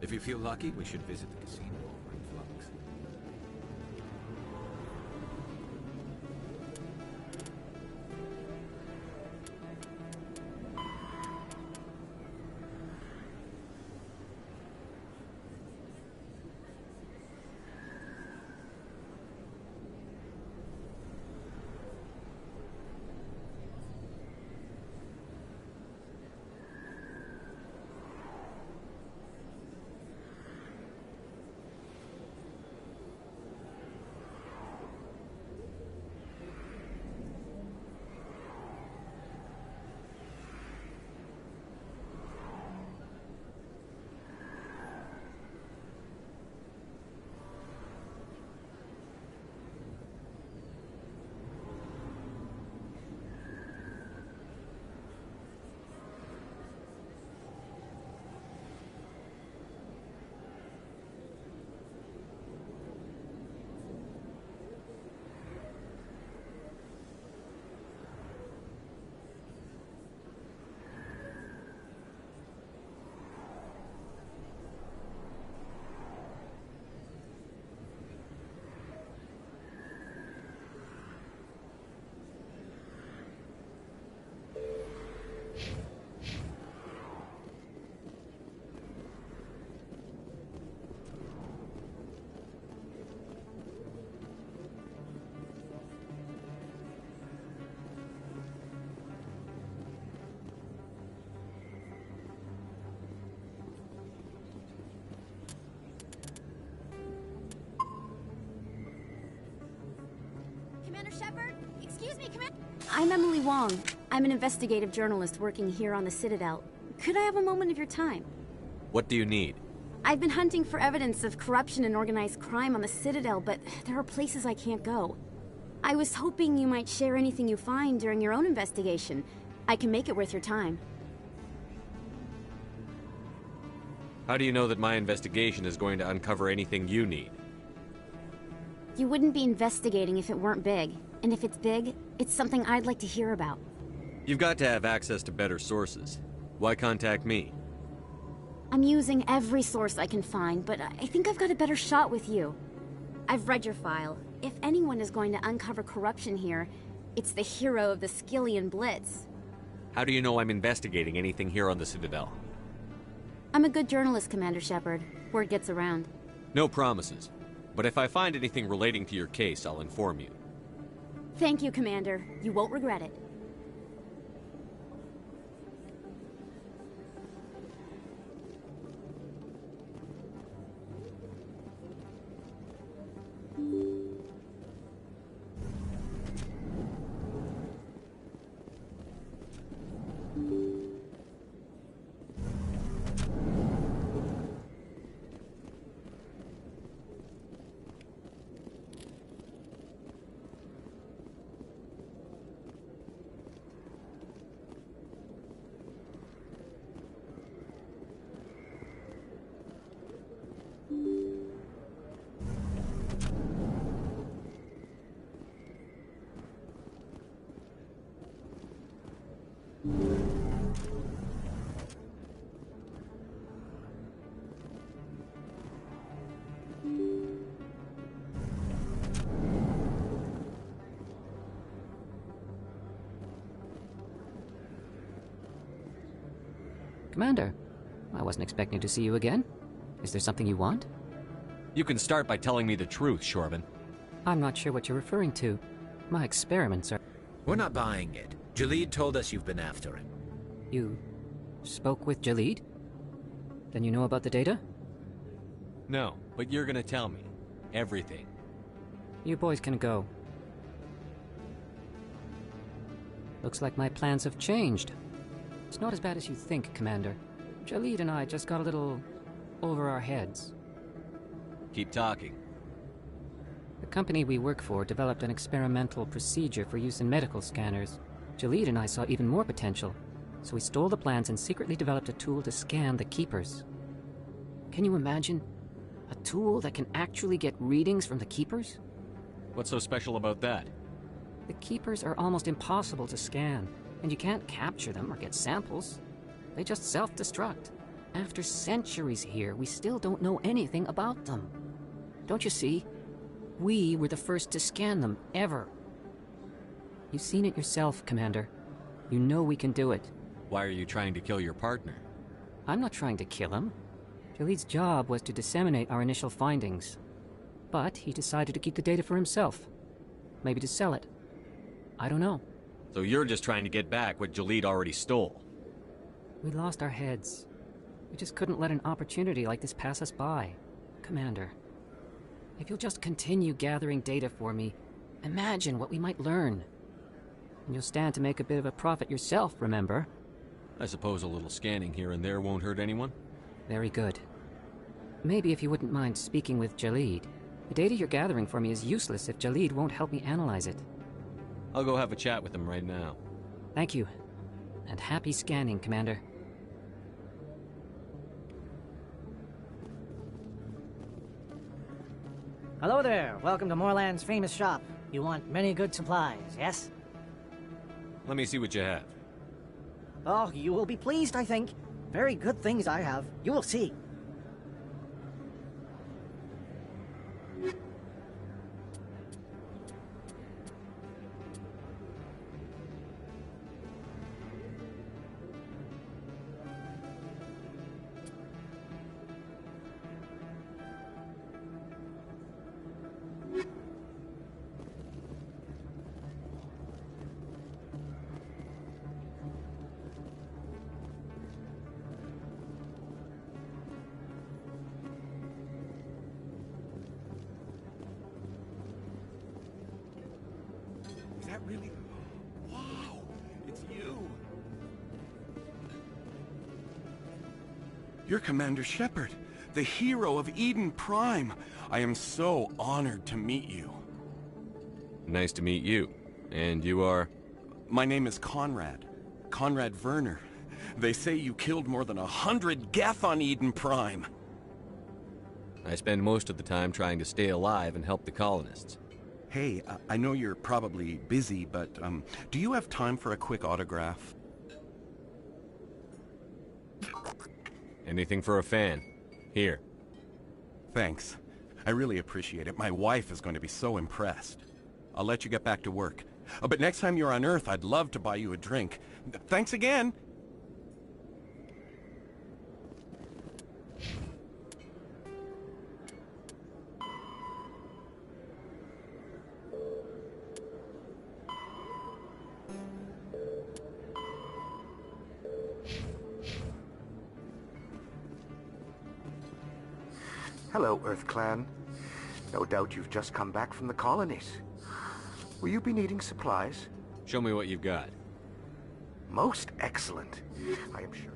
If you feel lucky, we should visit the casino over in Flux. Commander Shepard? Excuse me, Commander... I'm Emily Wong. I'm an investigative journalist working here on the Citadel. Could I have a moment of your time? What do you need? I've been hunting for evidence of corruption and organized crime on the Citadel, but there are places I can't go. I was hoping you might share anything you find during your own investigation. I can make it worth your time. How do you know that my investigation is going to uncover anything you need? You wouldn't be investigating if it weren't big. And if it's big, it's something I'd like to hear about. You've got to have access to better sources. Why contact me? I'm using every source I can find, but I think I've got a better shot with you. I've read your file. If anyone is going to uncover corruption here, it's the hero of the Skillian Blitz. How do you know I'm investigating anything here on the Citadel? I'm a good journalist, Commander Shepard. Word gets around. No promises. But if I find anything relating to your case, I'll inform you. Thank you, Commander. You won't regret it. Commander, I wasn't expecting to see you again. Is there something you want? You can start by telling me the truth, Shorban. I'm not sure what you're referring to. My experiments are... We're not buying it. Jalid told us you've been after him. You spoke with Jalid? Then you know about the data? No, but you're gonna tell me. Everything. You boys can go. Looks like my plans have changed. It's not as bad as you think, Commander. Jalid and I just got a little over our heads. Keep talking. The company we work for developed an experimental procedure for use in medical scanners. Jalid and I saw even more potential, so we stole the plans and secretly developed a tool to scan the Keepers. Can you imagine? A tool that can actually get readings from the Keepers? What's so special about that? The Keepers are almost impossible to scan, and you can't capture them or get samples. They just self-destruct. After centuries here, we still don't know anything about them. Don't you see? We were the first to scan them, ever. You've seen it yourself, Commander. You know we can do it. Why are you trying to kill your partner? I'm not trying to kill him. Jalid's job was to disseminate our initial findings. But he decided to keep the data for himself. Maybe to sell it. I don't know. So you're just trying to get back what Jalid already stole? We lost our heads. We just couldn't let an opportunity like this pass us by. Commander, if you'll just continue gathering data for me, imagine what we might learn. And you'll stand to make a bit of a profit yourself, remember? I suppose a little scanning here and there won't hurt anyone? Very good. Maybe if you wouldn't mind speaking with Jalid. The data you're gathering for me is useless if Jalid won't help me analyze it. I'll go have a chat with him right now. Thank you. And happy scanning, Commander. Hello there. Welcome to Morland's famous shop. You want many good supplies, yes? Let me see what you have. Oh, you will be pleased, I think. Very good things I have. You will see. that really... Wow, it's you. You're Commander Shepard, the hero of Eden Prime. I am so honored to meet you. Nice to meet you. And you are? My name is Conrad. Conrad Werner. They say you killed more than 100 Geth on Eden Prime. I spend most of the time trying to stay alive and help the colonists. Hey, I know you're probably busy, but do you have time for a quick autograph? Anything for a fan. Here. Thanks. I really appreciate it. My wife is going to be so impressed. I'll let you get back to work. But next time you're on Earth, I'd love to buy you a drink. Thanks again! Hello, Earth Clan. No doubt you've just come back from the colonies. Will you be needing supplies? Show me what you've got. Most excellent, I am sure.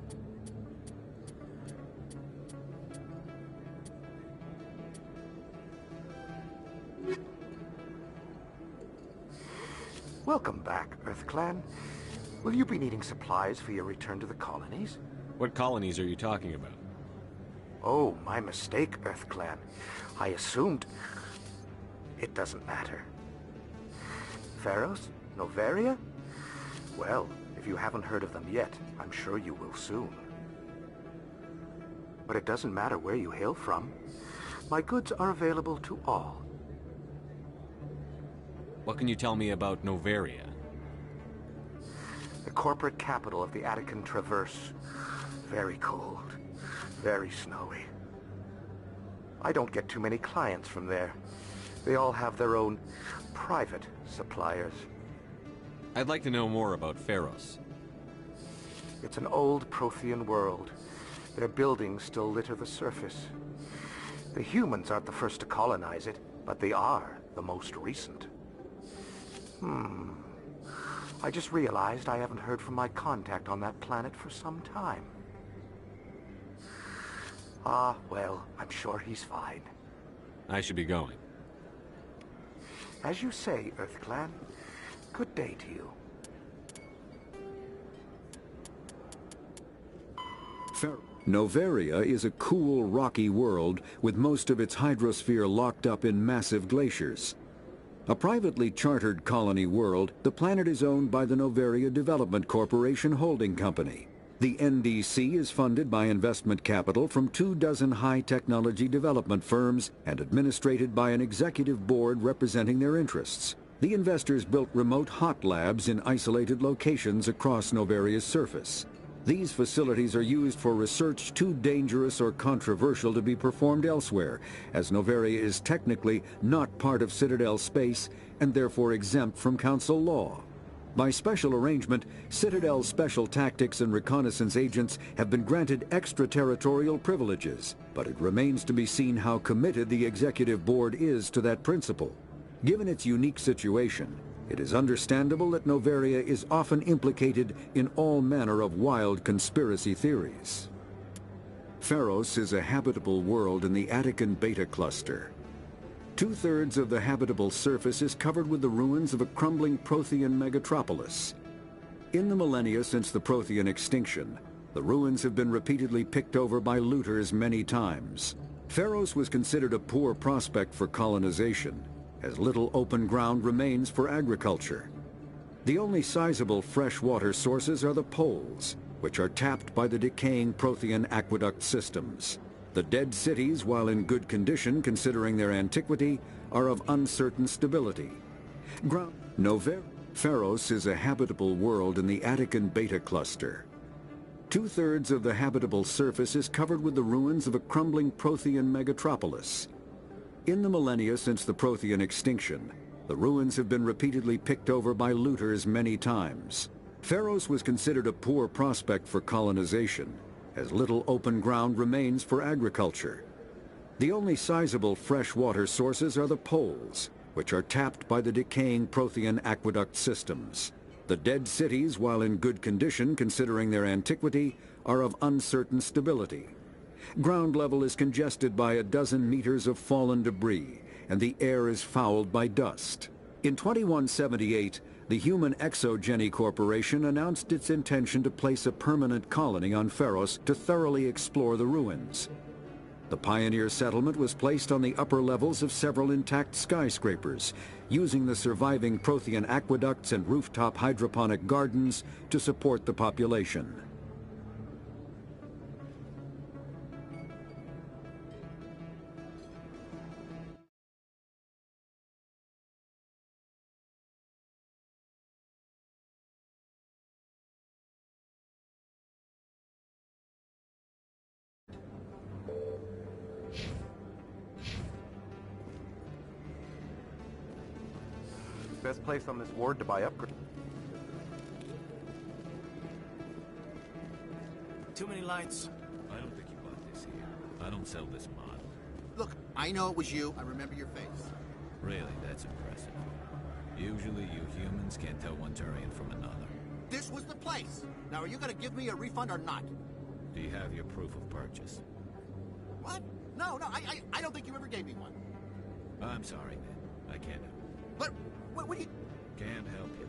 Welcome back, Earth Clan. Will you be needing supplies for your return to the colonies? What colonies are you talking about? Oh, my mistake, Earth Clan. I assumed... It doesn't matter. Pharos? Noveria? Well, if you haven't heard of them yet, I'm sure you will soon. But it doesn't matter where you hail from. My goods are available to all. What can you tell me about Noveria? The corporate capital of the Attican Traverse. Very cold. Very snowy. I don't get too many clients from there. They all have their own private suppliers. I'd like to know more about Pharos. It's an old Prothean world. Their buildings still litter the surface. The humans aren't the first to colonize it, but they are the most recent. I just realized I haven't heard from my contact on that planet for some time. Ah, well, I'm sure he's fine. I should be going. As you say, Earth Clan. Good day to you. Noveria is a cool, rocky world with most of its hydrosphere locked up in massive glaciers. A privately chartered colony world, the planet is owned by the Noveria Development Corporation Holding Company. The NDC is funded by investment capital from 24 high-technology development firms and administrated by an executive board representing their interests. The investors built remote hot labs in isolated locations across Noveria's surface. These facilities are used for research too dangerous or controversial to be performed elsewhere, as Noveria is technically not part of Citadel space and therefore exempt from Council law. By special arrangement, Citadel Special Tactics and Reconnaissance agents have been granted extraterritorial privileges, but it remains to be seen how committed the Executive Board is to that principle. Given its unique situation, it is understandable that Noveria is often implicated in all manner of wild conspiracy theories. Pharos is a habitable world in the Attican Beta Cluster. 2/3 of the habitable surface is covered with the ruins of a crumbling Prothean megatropolis. In the millennia since the Prothean extinction, the ruins have been repeatedly picked over by looters many times. Pharos was considered a poor prospect for colonization, as little open ground remains for agriculture. The only sizable freshwater sources are the poles, which are tapped by the decaying Prothean aqueduct systems. The dead cities, while in good condition considering their antiquity, are of uncertain stability. Pharos is a habitable world in the Attican Beta Cluster. 2/3 of the habitable surface is covered with the ruins of a crumbling Prothean megatropolis. In the millennia since the Prothean extinction, the ruins have been repeatedly picked over by looters many times. Pharos was considered a poor prospect for colonization, as little open ground remains for agriculture. The only sizable freshwater sources are the poles, which are tapped by the decaying Prothean aqueduct systems. The dead cities, while in good condition considering their antiquity, are of uncertain stability. Ground level is congested by a dozen meters of fallen debris, and the air is fouled by dust. In 2178, the Human Exogeny Corporation announced its intention to place a permanent colony on Feros to thoroughly explore the ruins. The pioneer settlement was placed on the upper levels of several intact skyscrapers, using the surviving Prothean aqueducts and rooftop hydroponic gardens to support the population. Best place on this ward to buy upgrades. Too many lights. I don't think you bought this here. I don't sell this mod. Look, I know it was you. I remember your face. Really, that's impressive. Usually you humans can't tell one Turian from another. This was the place. Now, are you gonna give me a refund or not? Do you have your proof of purchase? What? No, I don't think you ever gave me one. I'm sorry, man. I can't help you. But, what do you... Can't help you.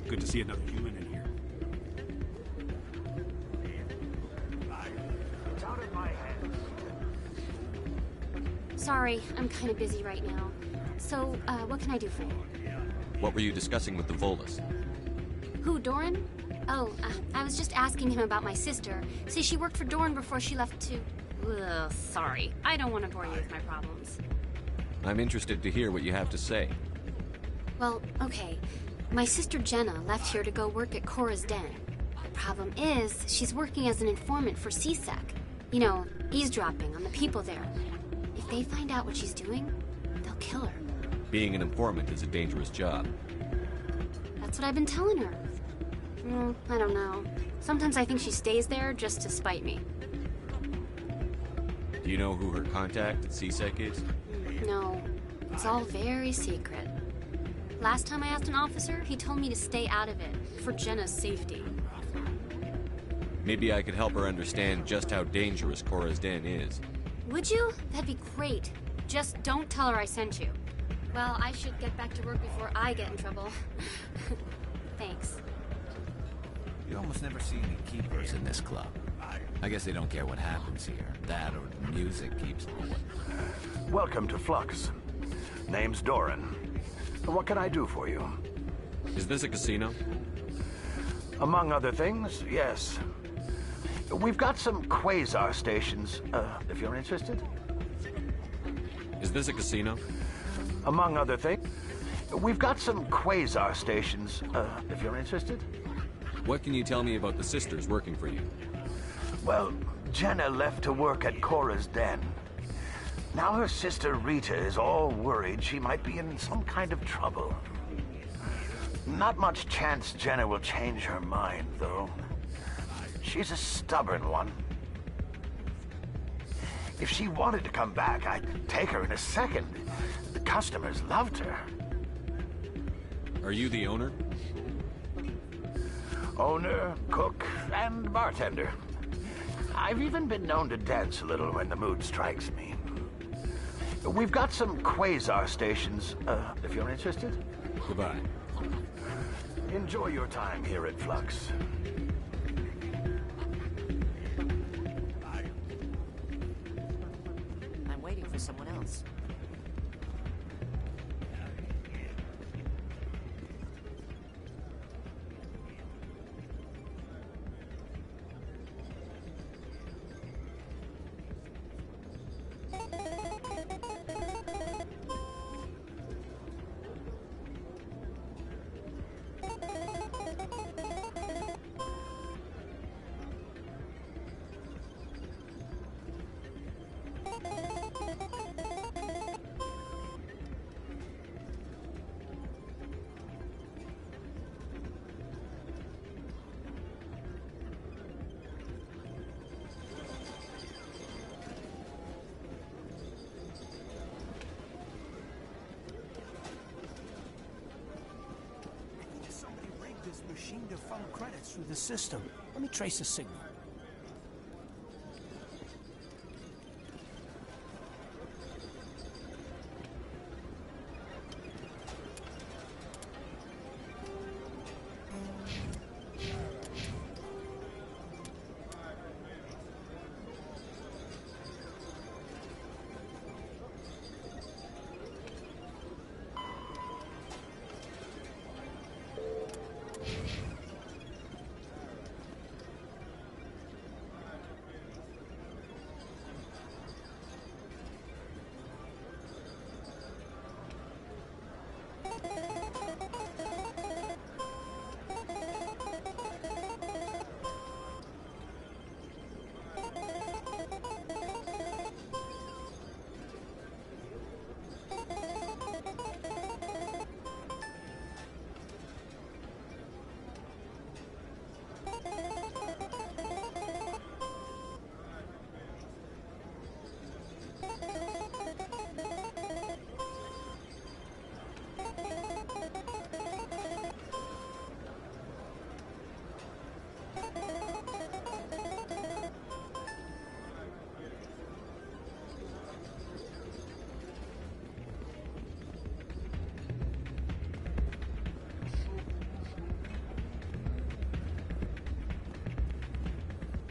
Good to see another human in here. It's out of my hands. Sorry, I'm kind of busy right now. So, what can I do for you? What were you discussing with the Volus? Who, Doran? Oh, I was just asking him about my sister. See, she worked for Doran before she left to... Ugh, sorry. I don't want to bore you with my problems. I'm interested to hear what you have to say. Well, okay. My sister Jenna left here to go work at Cora's Den. The problem is, she's working as an informant for CSEC. You know, eavesdropping on the people there. If they find out what she's doing, they'll kill her. Being an informant is a dangerous job. That's what I've been telling her. I don't know. Sometimes I think she stays there just to spite me. Do you know who her contact at CSEC is? No. It's all very secret. Last time I asked an officer, he told me to stay out of it, for Jenna's safety. Maybe I could help her understand just how dangerous Cora's Den is. Would you? That'd be great. Just don't tell her I sent you. Well, I should get back to work before I get in trouble. Thanks. You almost never see any keepers in this club. I guess they don't care what happens here. That or the music keeps them away. Welcome to Flux. Name's Doran. What can I do for you? Is this a casino? Among other things, yes. We've got some quasar stations, if you're interested. Is this a casino? Among other things, we've got some quasar stations, if you're interested. What can you tell me about the sisters working for you? Well, Jenna left to work at Cora's Den. Now her sister Rita is all worried she might be in some kind of trouble. Not much chance Jenna will change her mind, though. She's a stubborn one. If she wanted to come back, I'd take her in a second. The customers loved her. Are you the owner? Owner, cook, and bartender. I've even been known to dance a little when the mood strikes me. We've got some quasar stations, if you're interested. Goodbye. In Enjoy your time here at Flux. I'm waiting for someone else. This machine to funnel credits through the system. Let me trace a signal.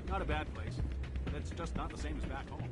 Not a bad place, but it's just not the same as back home.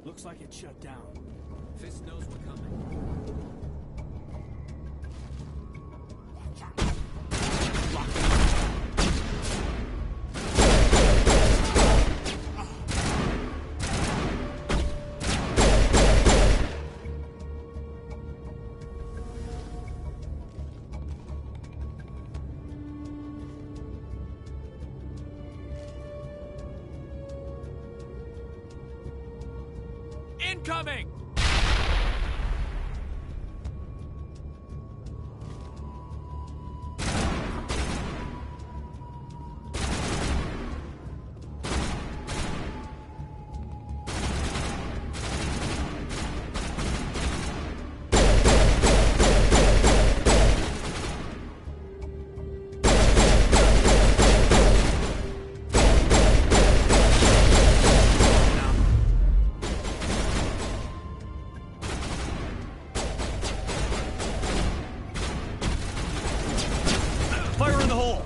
Looks like it's shut down. Fist knows we're coming. Incoming! Fire in the hole!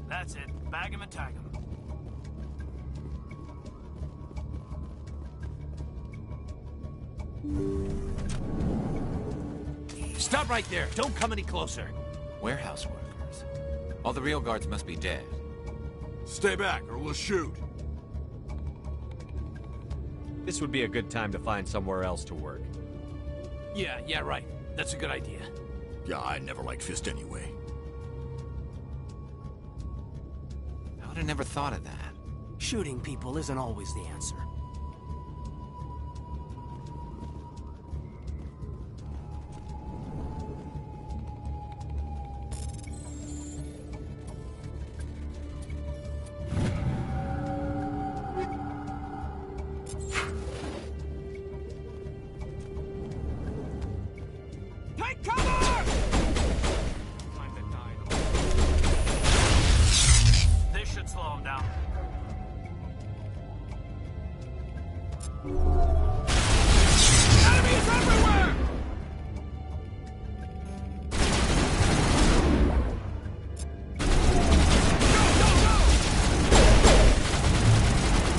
That's it. Bag him and tag him. Stop right there. Don't come any closer. Warehouse workers. All the real guards must be dead. Stay back or we'll shoot. This would be a good time to find somewhere else to work. Yeah, right. That's a good idea. Yeah, I never liked Fist anyway. I would have never thought of that. Shooting people isn't always the answer. Take cover! This should slow him down. Enemies everywhere!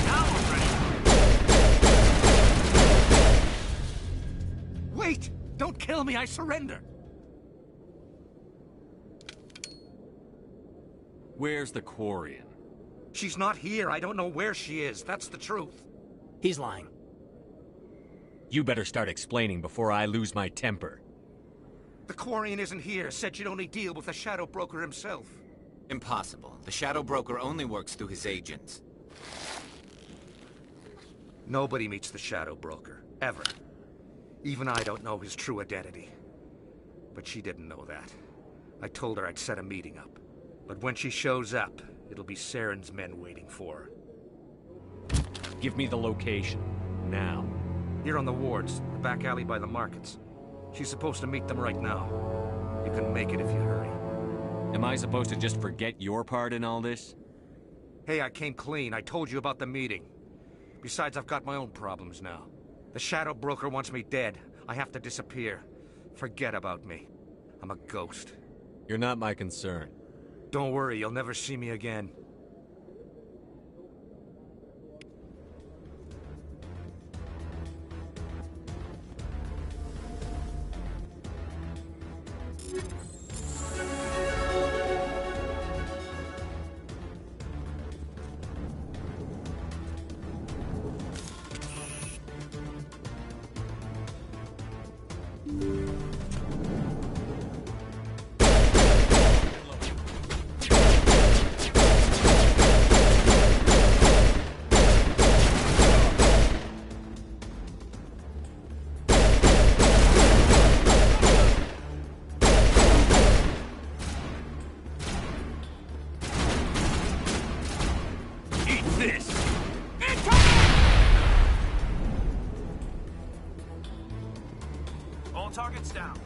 Now I'm ready. Wait! Don't kill me, I surrender! Where's the Quarian? She's not here. I don't know where she is. That's the truth. He's lying. You better start explaining before I lose my temper. The Quarian isn't here. Said she'd only deal with the Shadow Broker himself. Impossible. The Shadow Broker only works through his agents. Nobody meets the Shadow Broker. Ever. Even I don't know his true identity. But she didn't know that. I told her I'd set a meeting up. But when she shows up, it'll be Saren's men waiting for her. Give me the location. Now. Here on the wards, the back alley by the markets. She's supposed to meet them right now. You can make it if you hurry. Am I supposed to just forget your part in all this? Hey, I came clean. I told you about the meeting. Besides, I've got my own problems now. The Shadow Broker wants me dead. I have to disappear. Forget about me. I'm a ghost. You're not my concern. Don't worry, you'll never see me again. All targets down.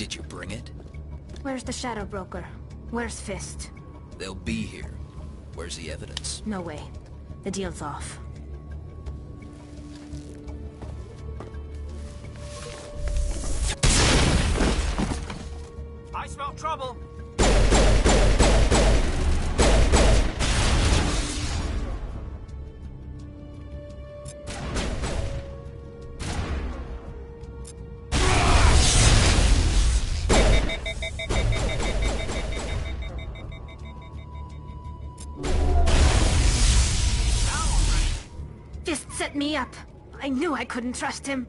Did you bring it? Where's the Shadow Broker? Where's Fist? They'll be here. Where's the evidence? No way. The deal's off. I smell trouble. Fist set me up. I knew I couldn't trust him.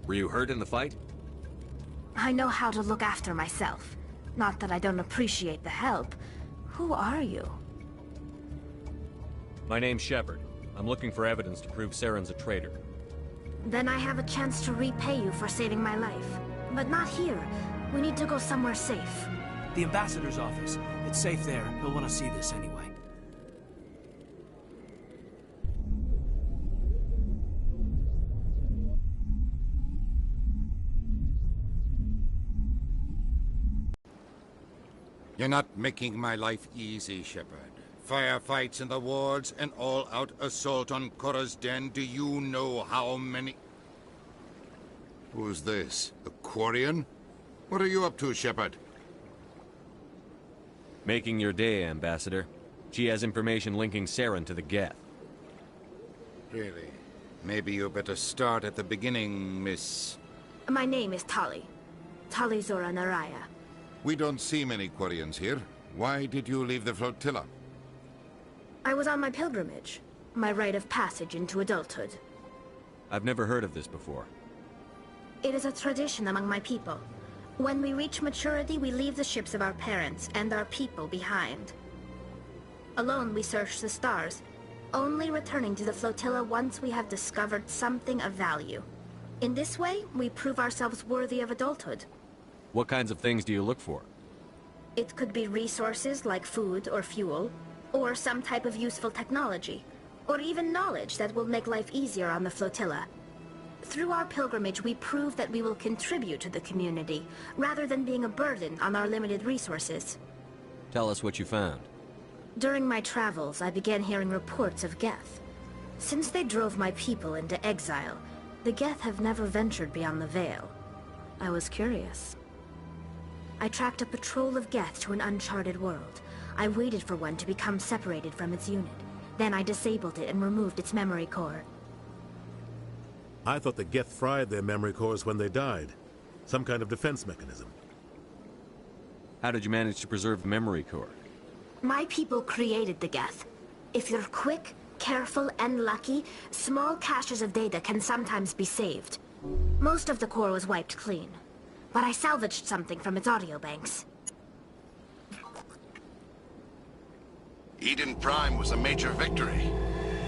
Were you hurt in the fight? I know how to look after myself. Not that I don't appreciate the help. Who are you? My name's Shepard. I'm looking for evidence to prove Saren's a traitor. Then I have a chance to repay you for saving my life. But not here. We need to go somewhere safe. The ambassador's office. It's safe there. He'll want to see this anyway. You're not making my life easy, Shepard. Firefights in the wards, an all-out assault on Korra's den. Do you know how many... Who's this? The Quarian? What are you up to, Shepard? Making your day, Ambassador. She has information linking Saren to the Geth. Really? Maybe you better start at the beginning, Miss... My name is Tali. Tali Zora Naraya. We don't see many Quarians here. Why did you leave the flotilla? I was on my pilgrimage. My rite of passage into adulthood. I've never heard of this before. It is a tradition among my people. When we reach maturity, we leave the ships of our parents and our people behind. Alone, we search the stars, only returning to the flotilla once we have discovered something of value. In this way, we prove ourselves worthy of adulthood. What kinds of things do you look for? It could be resources like food or fuel, or some type of useful technology, or even knowledge that will make life easier on the flotilla. Through our pilgrimage, we prove that we will contribute to the community, rather than being a burden on our limited resources. Tell us what you found. During my travels, I began hearing reports of Geth. Since they drove my people into exile, the Geth have never ventured beyond the Veil. I was curious. I tracked a patrol of Geth to an uncharted world. I waited for one to become separated from its unit. Then I disabled it and removed its memory core. I thought the Geth fried their memory cores when they died. Some kind of defense mechanism. How did you manage to preserve the memory core? My people created the Geth. If you're quick, careful, and lucky, small caches of data can sometimes be saved. Most of the core was wiped clean, but I salvaged something from its audio banks. Eden Prime was a major victory.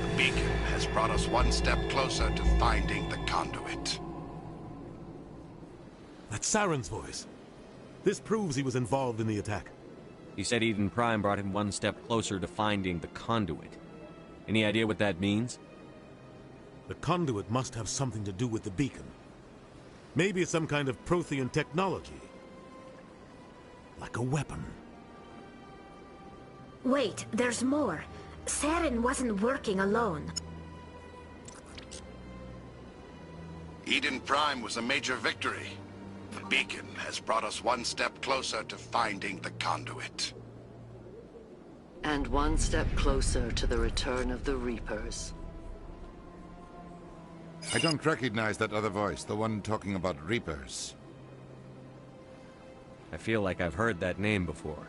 The beacon has brought us one step closer to finding the conduit. That's Saren's voice. This proves he was involved in the attack. He said Eden Prime brought him one step closer to finding the conduit. Any idea what that means? The conduit must have something to do with the beacon. Maybe it's some kind of Prothean technology. Like a weapon. Wait, there's more. Saren wasn't working alone. Eden Prime was a major victory. The beacon has brought us one step closer to finding the conduit. And one step closer to the return of the Reapers. I don't recognize that other voice, the one talking about Reapers. I feel like I've heard that name before.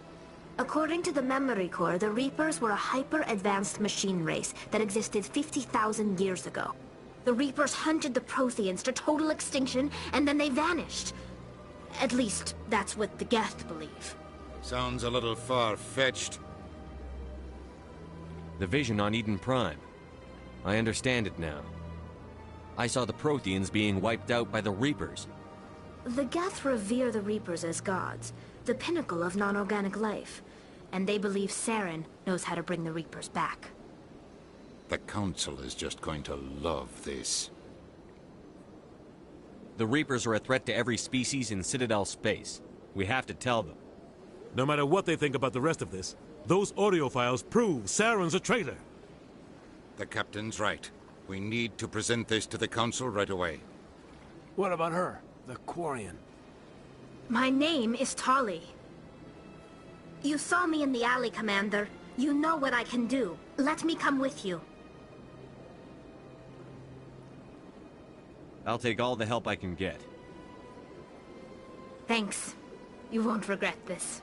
According to the memory core, the Reapers were a hyper-advanced machine race that existed 50,000 years ago. The Reapers hunted the Protheans to total extinction, and then they vanished. At least, that's what the Geth believe. Sounds a little far-fetched. The vision on Eden Prime. I understand it now. I saw the Protheans being wiped out by the Reapers. The Geth revere the Reapers as gods, the pinnacle of non-organic life. And they believe Saren knows how to bring the Reapers back. The Council is just going to love this. The Reapers are a threat to every species in Citadel space. We have to tell them. No matter what they think about the rest of this, those audio files prove Saren's a traitor. The captain's right. We need to present this to the Council right away. What about her? The Quarian. My name is Tali. You saw me in the alley, Commander. You know what I can do. Let me come with you. I'll take all the help I can get. Thanks. You won't regret this.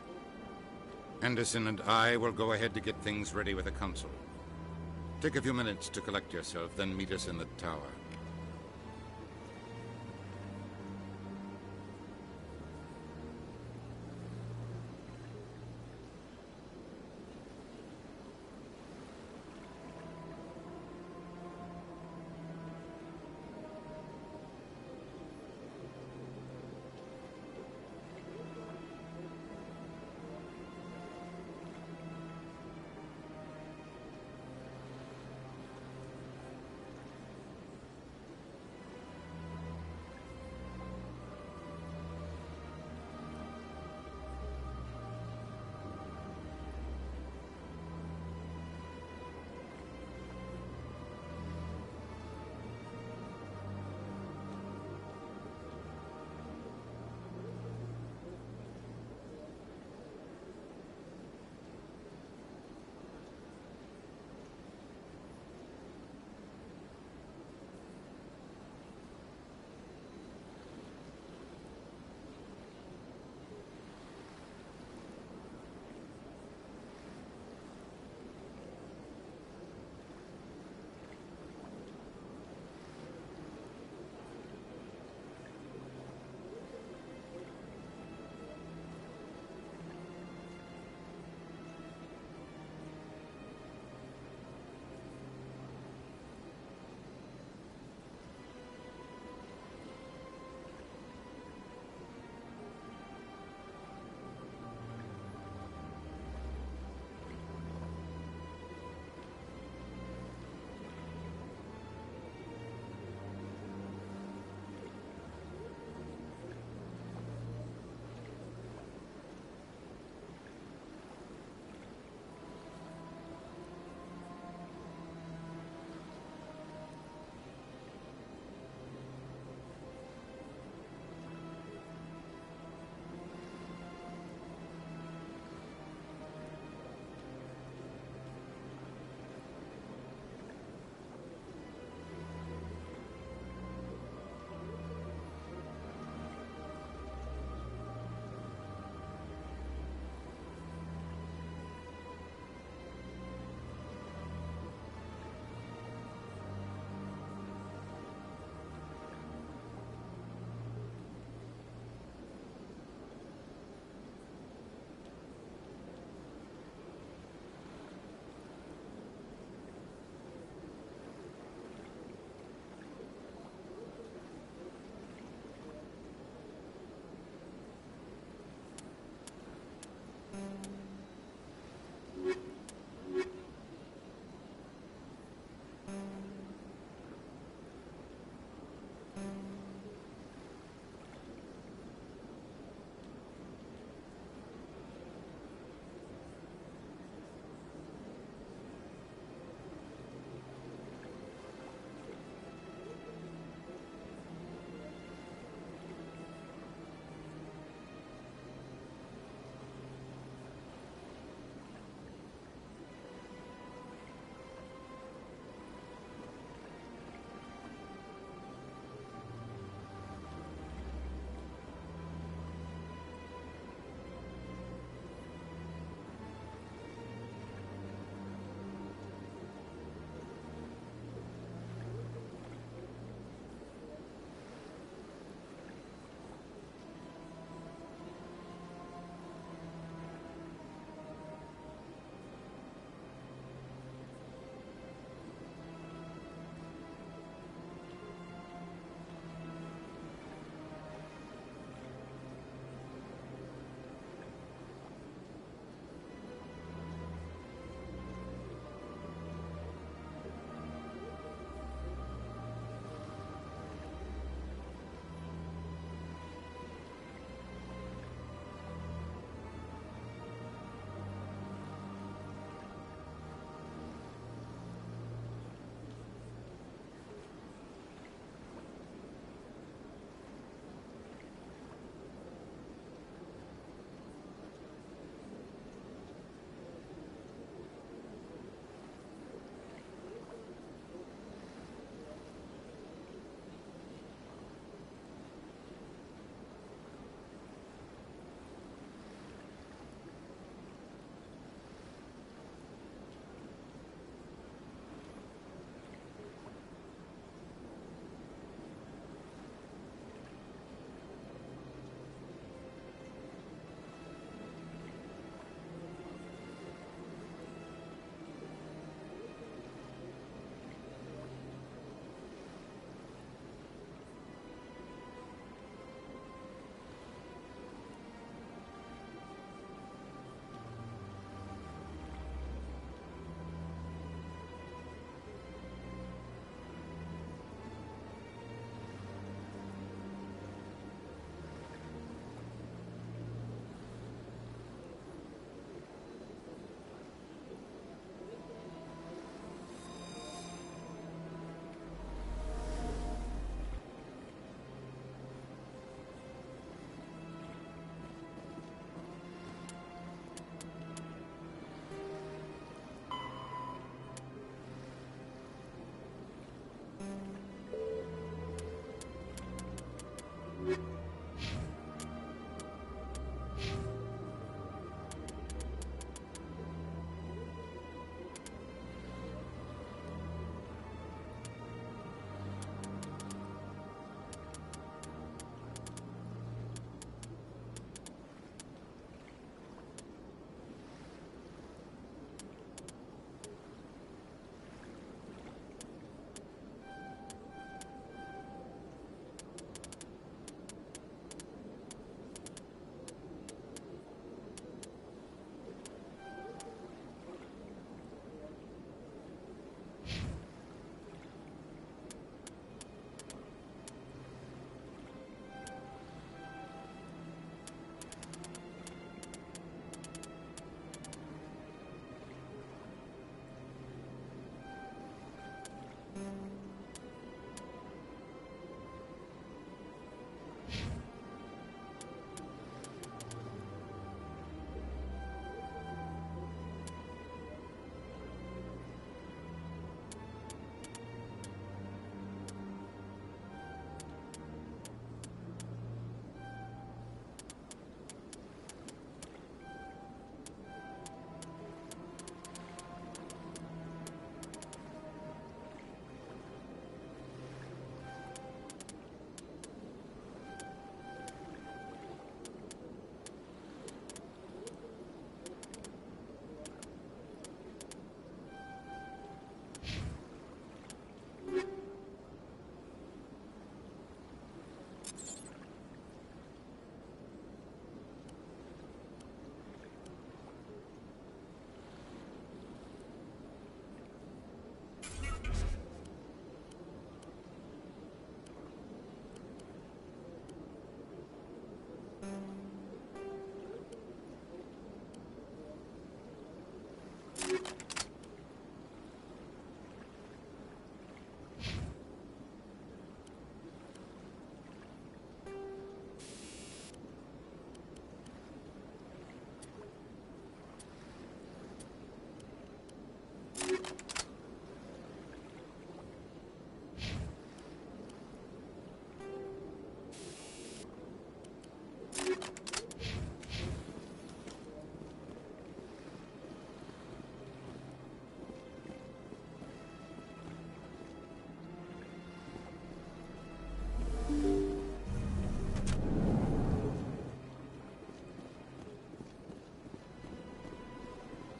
Anderson and I will go ahead to get things ready with the Council. Take a few minutes to collect yourself, then meet us in the tower.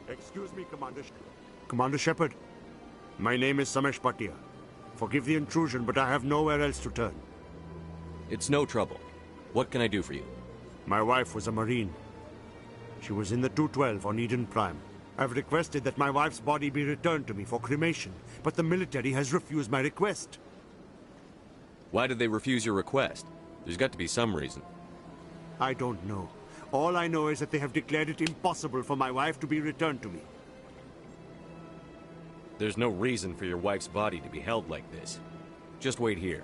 Excuse me, Commander Shepard. My name is Samesh Bhatia. Forgive the intrusion, but I have nowhere else to turn. It's no trouble. What can I do for you? My wife was a Marine. She was in the 212 on Eden Prime. I've requested that my wife's body be returned to me for cremation, but the military has refused my request. Why did they refuse your request? There's got to be some reason. I don't know. All I know is that they have declared it impossible for my wife to be returned to me. There's no reason for your wife's body to be held like this. Just wait here.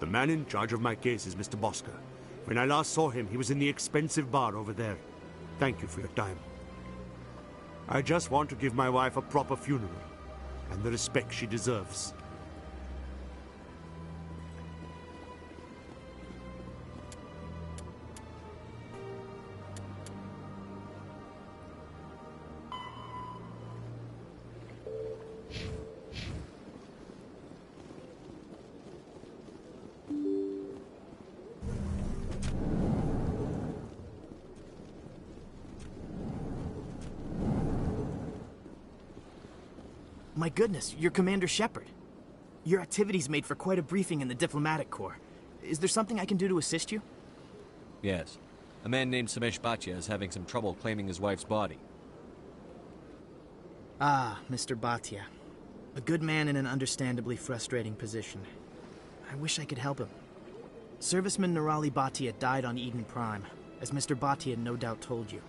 The man in charge of my case is Mr. Bosker. When I last saw him, he was in the expensive bar over there. Thank you for your time. I just want to give my wife a proper funeral, and the respect she deserves. My goodness, you're Commander Shepard. Your activities made for quite a briefing in the Diplomatic Corps. Is there something I can do to assist you? Yes. A man named Samesh Bhatia is having some trouble claiming his wife's body. Ah, Mr. Bhatia. A good man in an understandably frustrating position. I wish I could help him. Serviceman Nirali Bhatia died on Eden Prime, as Mr. Bhatia no doubt told you.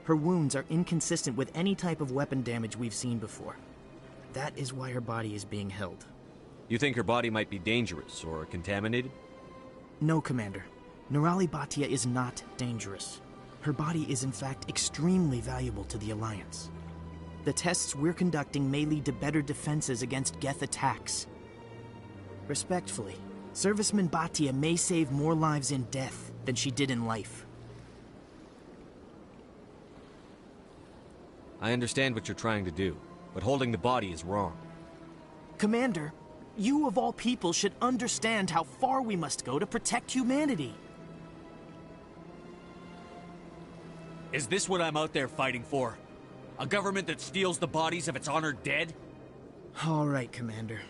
Her wounds are inconsistent with any type of weapon damage we've seen before. That is why her body is being held. You think her body might be dangerous or contaminated? No, Commander. Nirali Bhatia is not dangerous. Her body is in fact extremely valuable to the Alliance. The tests we're conducting may lead to better defenses against Geth attacks. Respectfully, Serviceman Bhatia may save more lives in death than she did in life. I understand what you're trying to do, but holding the body is wrong. Commander, you of all people should understand how far we must go to protect humanity. Is this what I'm out there fighting for? A government that steals the bodies of its honored dead? All right, Commander.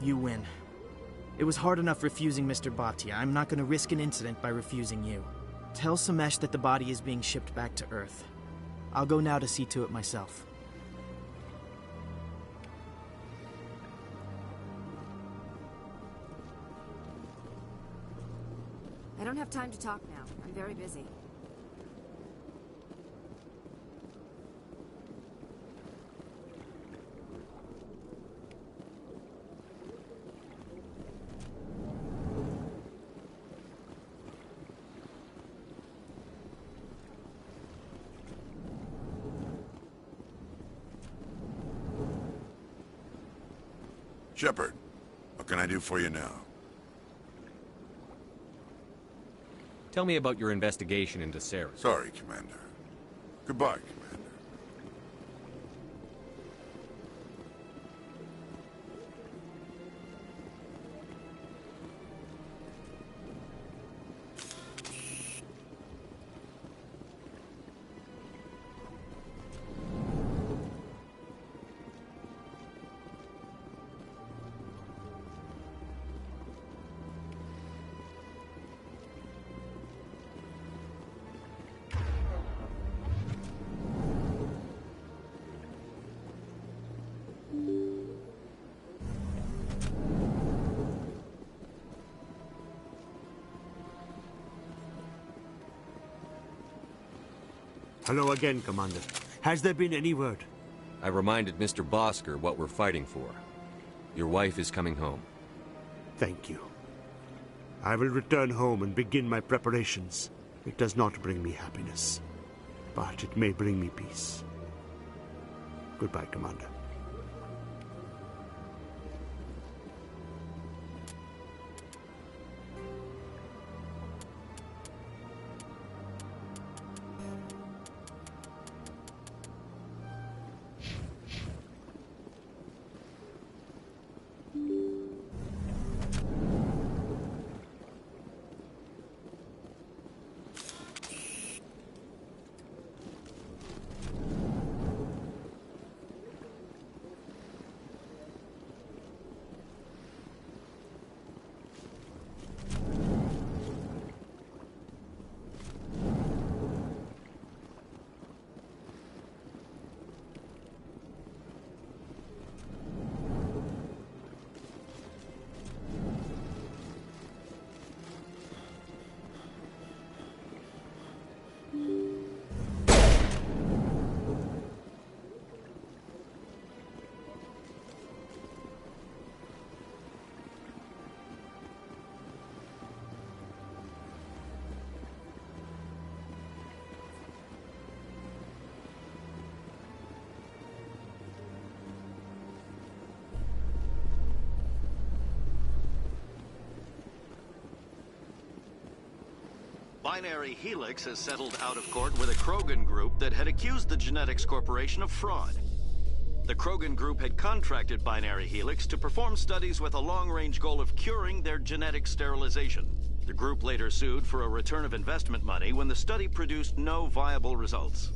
You win. It was hard enough refusing Mr. Bhatia. I'm not going to risk an incident by refusing you. Tell Samesh that the body is being shipped back to Earth. I'll go now to see to it myself. I don't have time to talk now. I'm very busy. Shepard, what can I do for you now? Tell me about your investigation into Sarah. Sorry, Commander. Goodbye, Commander. Hello again, Commander. Has there been any word? I reminded Mr. Bosker what we're fighting for. Your wife is coming home. Thank you. I will return home and begin my preparations. It does not bring me happiness, but it may bring me peace. Goodbye, Commander. Binary Helix has settled out of court with a Krogan group that had accused the Genetics Corporation of fraud. The Krogan group had contracted Binary Helix to perform studies with a long-range goal of curing their genetic sterilization. The group later sued for a return of investment money when the study produced no viable results.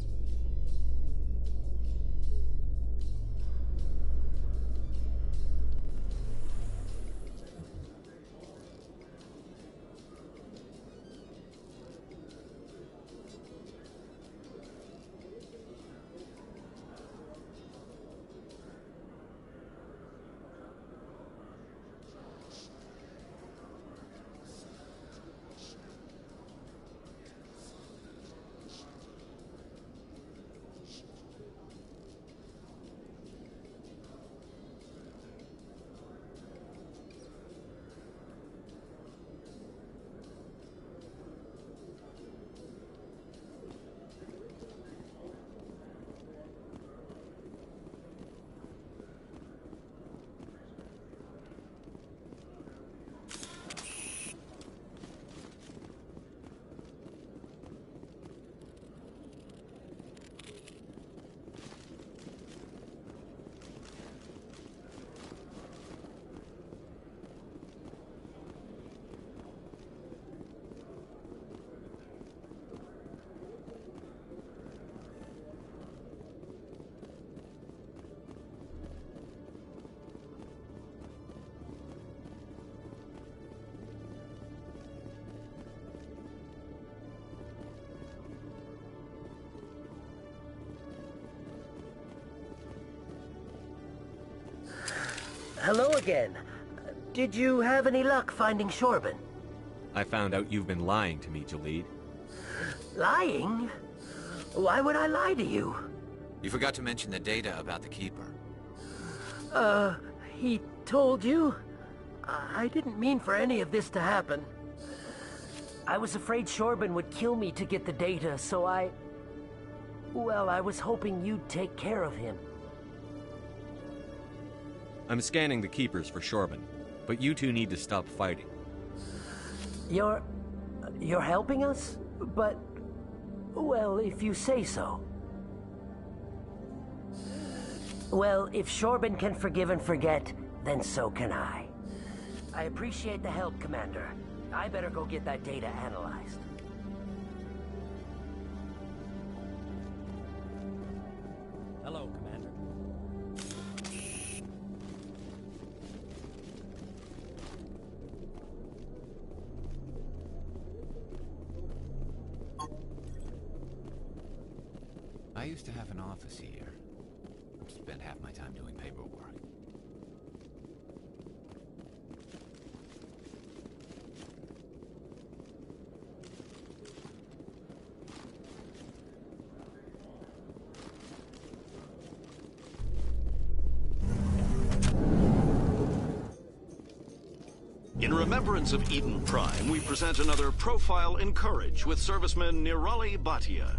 Hello again. Did you have any luck finding Shorben? I found out you've been lying to me, Jalid. Lying? Why would I lie to you? You forgot to mention the data about the Keeper. He told you? I didn't mean for any of this to happen. I was afraid Shorben would kill me to get the data, so well, I was hoping you'd take care of him. I'm scanning the Keepers for Shorben, but you two need to stop fighting. You're helping us? But, well, if you say so. Well, if Shorben can forgive and forget, then so can I. I appreciate the help, Commander. I better go get that data analyzed. Hello, Commander. I used to have an office here. Spent half my time doing paperwork. In remembrance of Eden Prime, we present another Profile in Courage with serviceman Nirali Bhatia.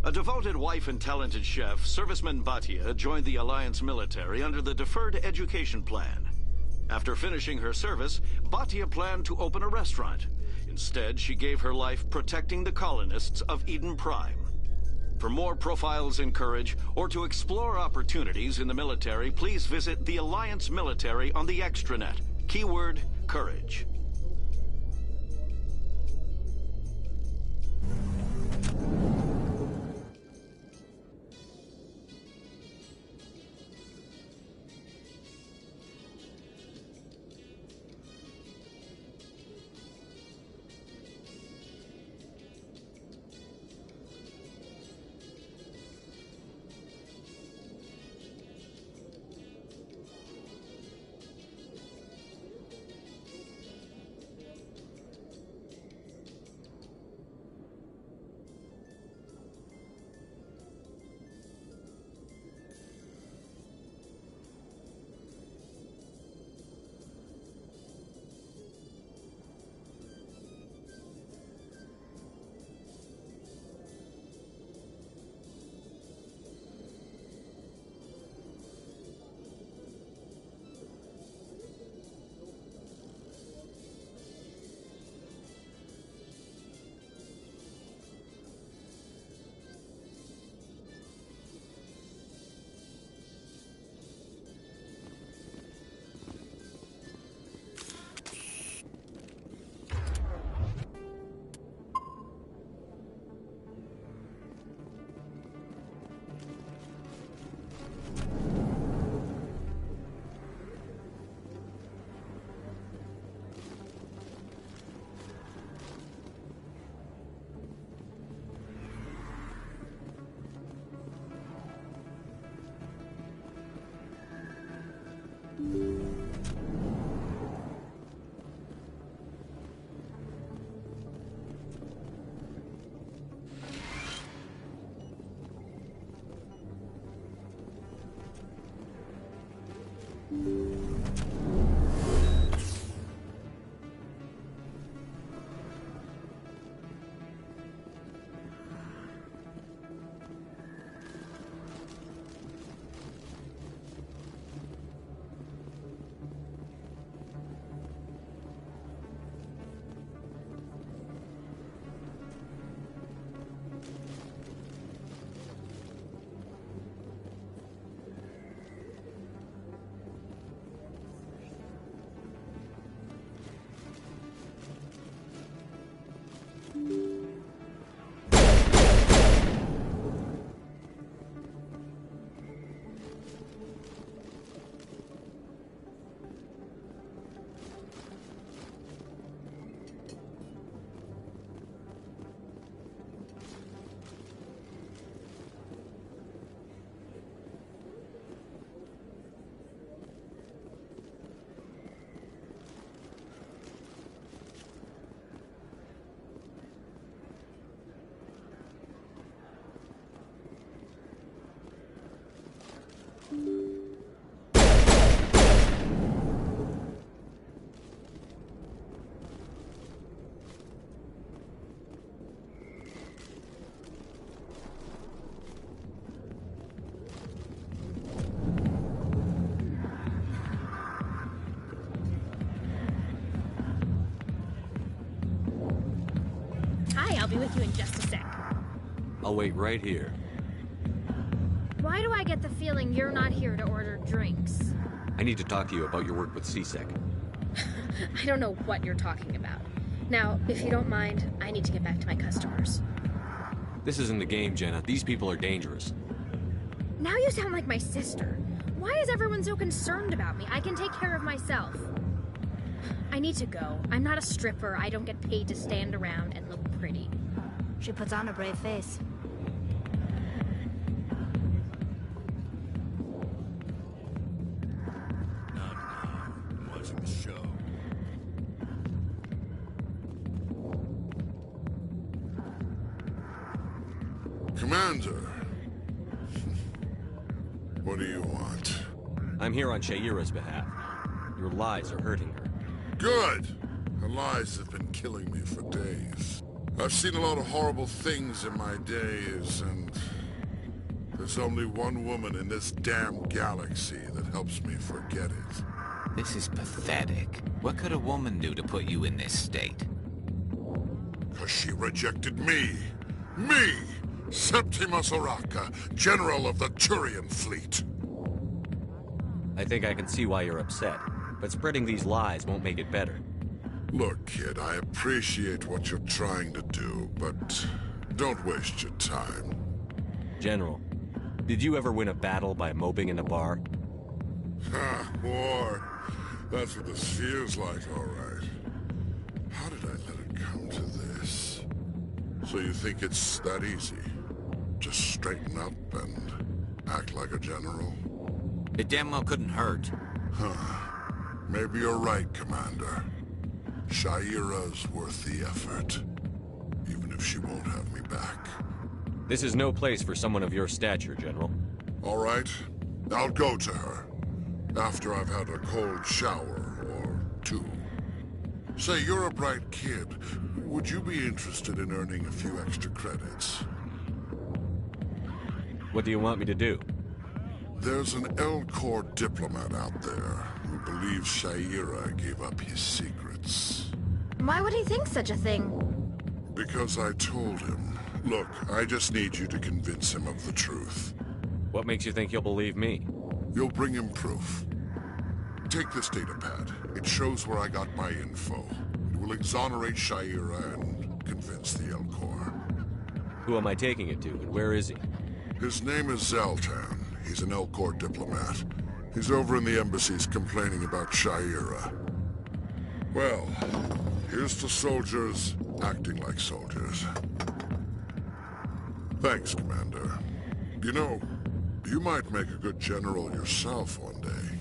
A devoted wife and talented chef, Serviceman Bhatia joined the Alliance military under the Deferred Education Plan. After finishing her service, Bhatia planned to open a restaurant. Instead, she gave her life protecting the colonists of Eden Prime. For more Profiles in Courage, or to explore opportunities in the military, please visit the Alliance military on the extranet. Keyword, Courage. be with you in just a sec. I'll wait right here. Why do I get the feeling you're not here to order drinks? I need to talk to you about your work with C-Sec. I don't know what you're talking about. Now, if you don't mind, I need to get back to my customers. This isn't a game, Jenna. These people are dangerous. Now you sound like my sister. Why is everyone so concerned about me? I can take care of myself. I need to go. I'm not a stripper. I don't get paid to stand around and look pretty. She puts on a brave face. Watching the show. Commander. What do you want? I'm here on Sha'ira's behalf. Your lies are hurting her. Good! Her lies have been killing me for days. I've seen a lot of horrible things in my days, and there's only one woman in this damn galaxy that helps me forget it. This is pathetic. What could a woman do to put you in this state? 'Cause she rejected me! Me! Septimus Oraka, General of the Turian Fleet! I think I can see why you're upset, but spreading these lies won't make it better. Look, kid, I appreciate what you're trying to do, but don't waste your time. General, did you ever win a battle by moping in a bar? Ha, war. That's what this feels like, all right. How did I let it come to this? So you think it's that easy? Just straighten up and act like a general? It damn well couldn't hurt. Huh. Maybe you're right, Commander. Sha'ira's worth the effort, even if she won't have me back. This is no place for someone of your stature, General. All right, I'll go to her. After I've had a cold shower or two. Say, you're a bright kid. Would you be interested in earning a few extra credits? What do you want me to do? There's an Elcor diplomat out there who believes Sha'ira gave up his secrets. Why would he think such a thing? Because I told him. Look, I just need you to convince him of the truth. What makes you think he'll believe me? You'll bring him proof. Take this datapad. It shows where I got my info. It will exonerate Sha'ira and convince the Elcor. Who am I taking it to, and where is he? His name is Zaltan. He's an Elcor diplomat. He's over in the embassies complaining about Sha'ira. Well, here's to soldiers acting like soldiers. Thanks, Commander. You know, you might make a good general yourself one day.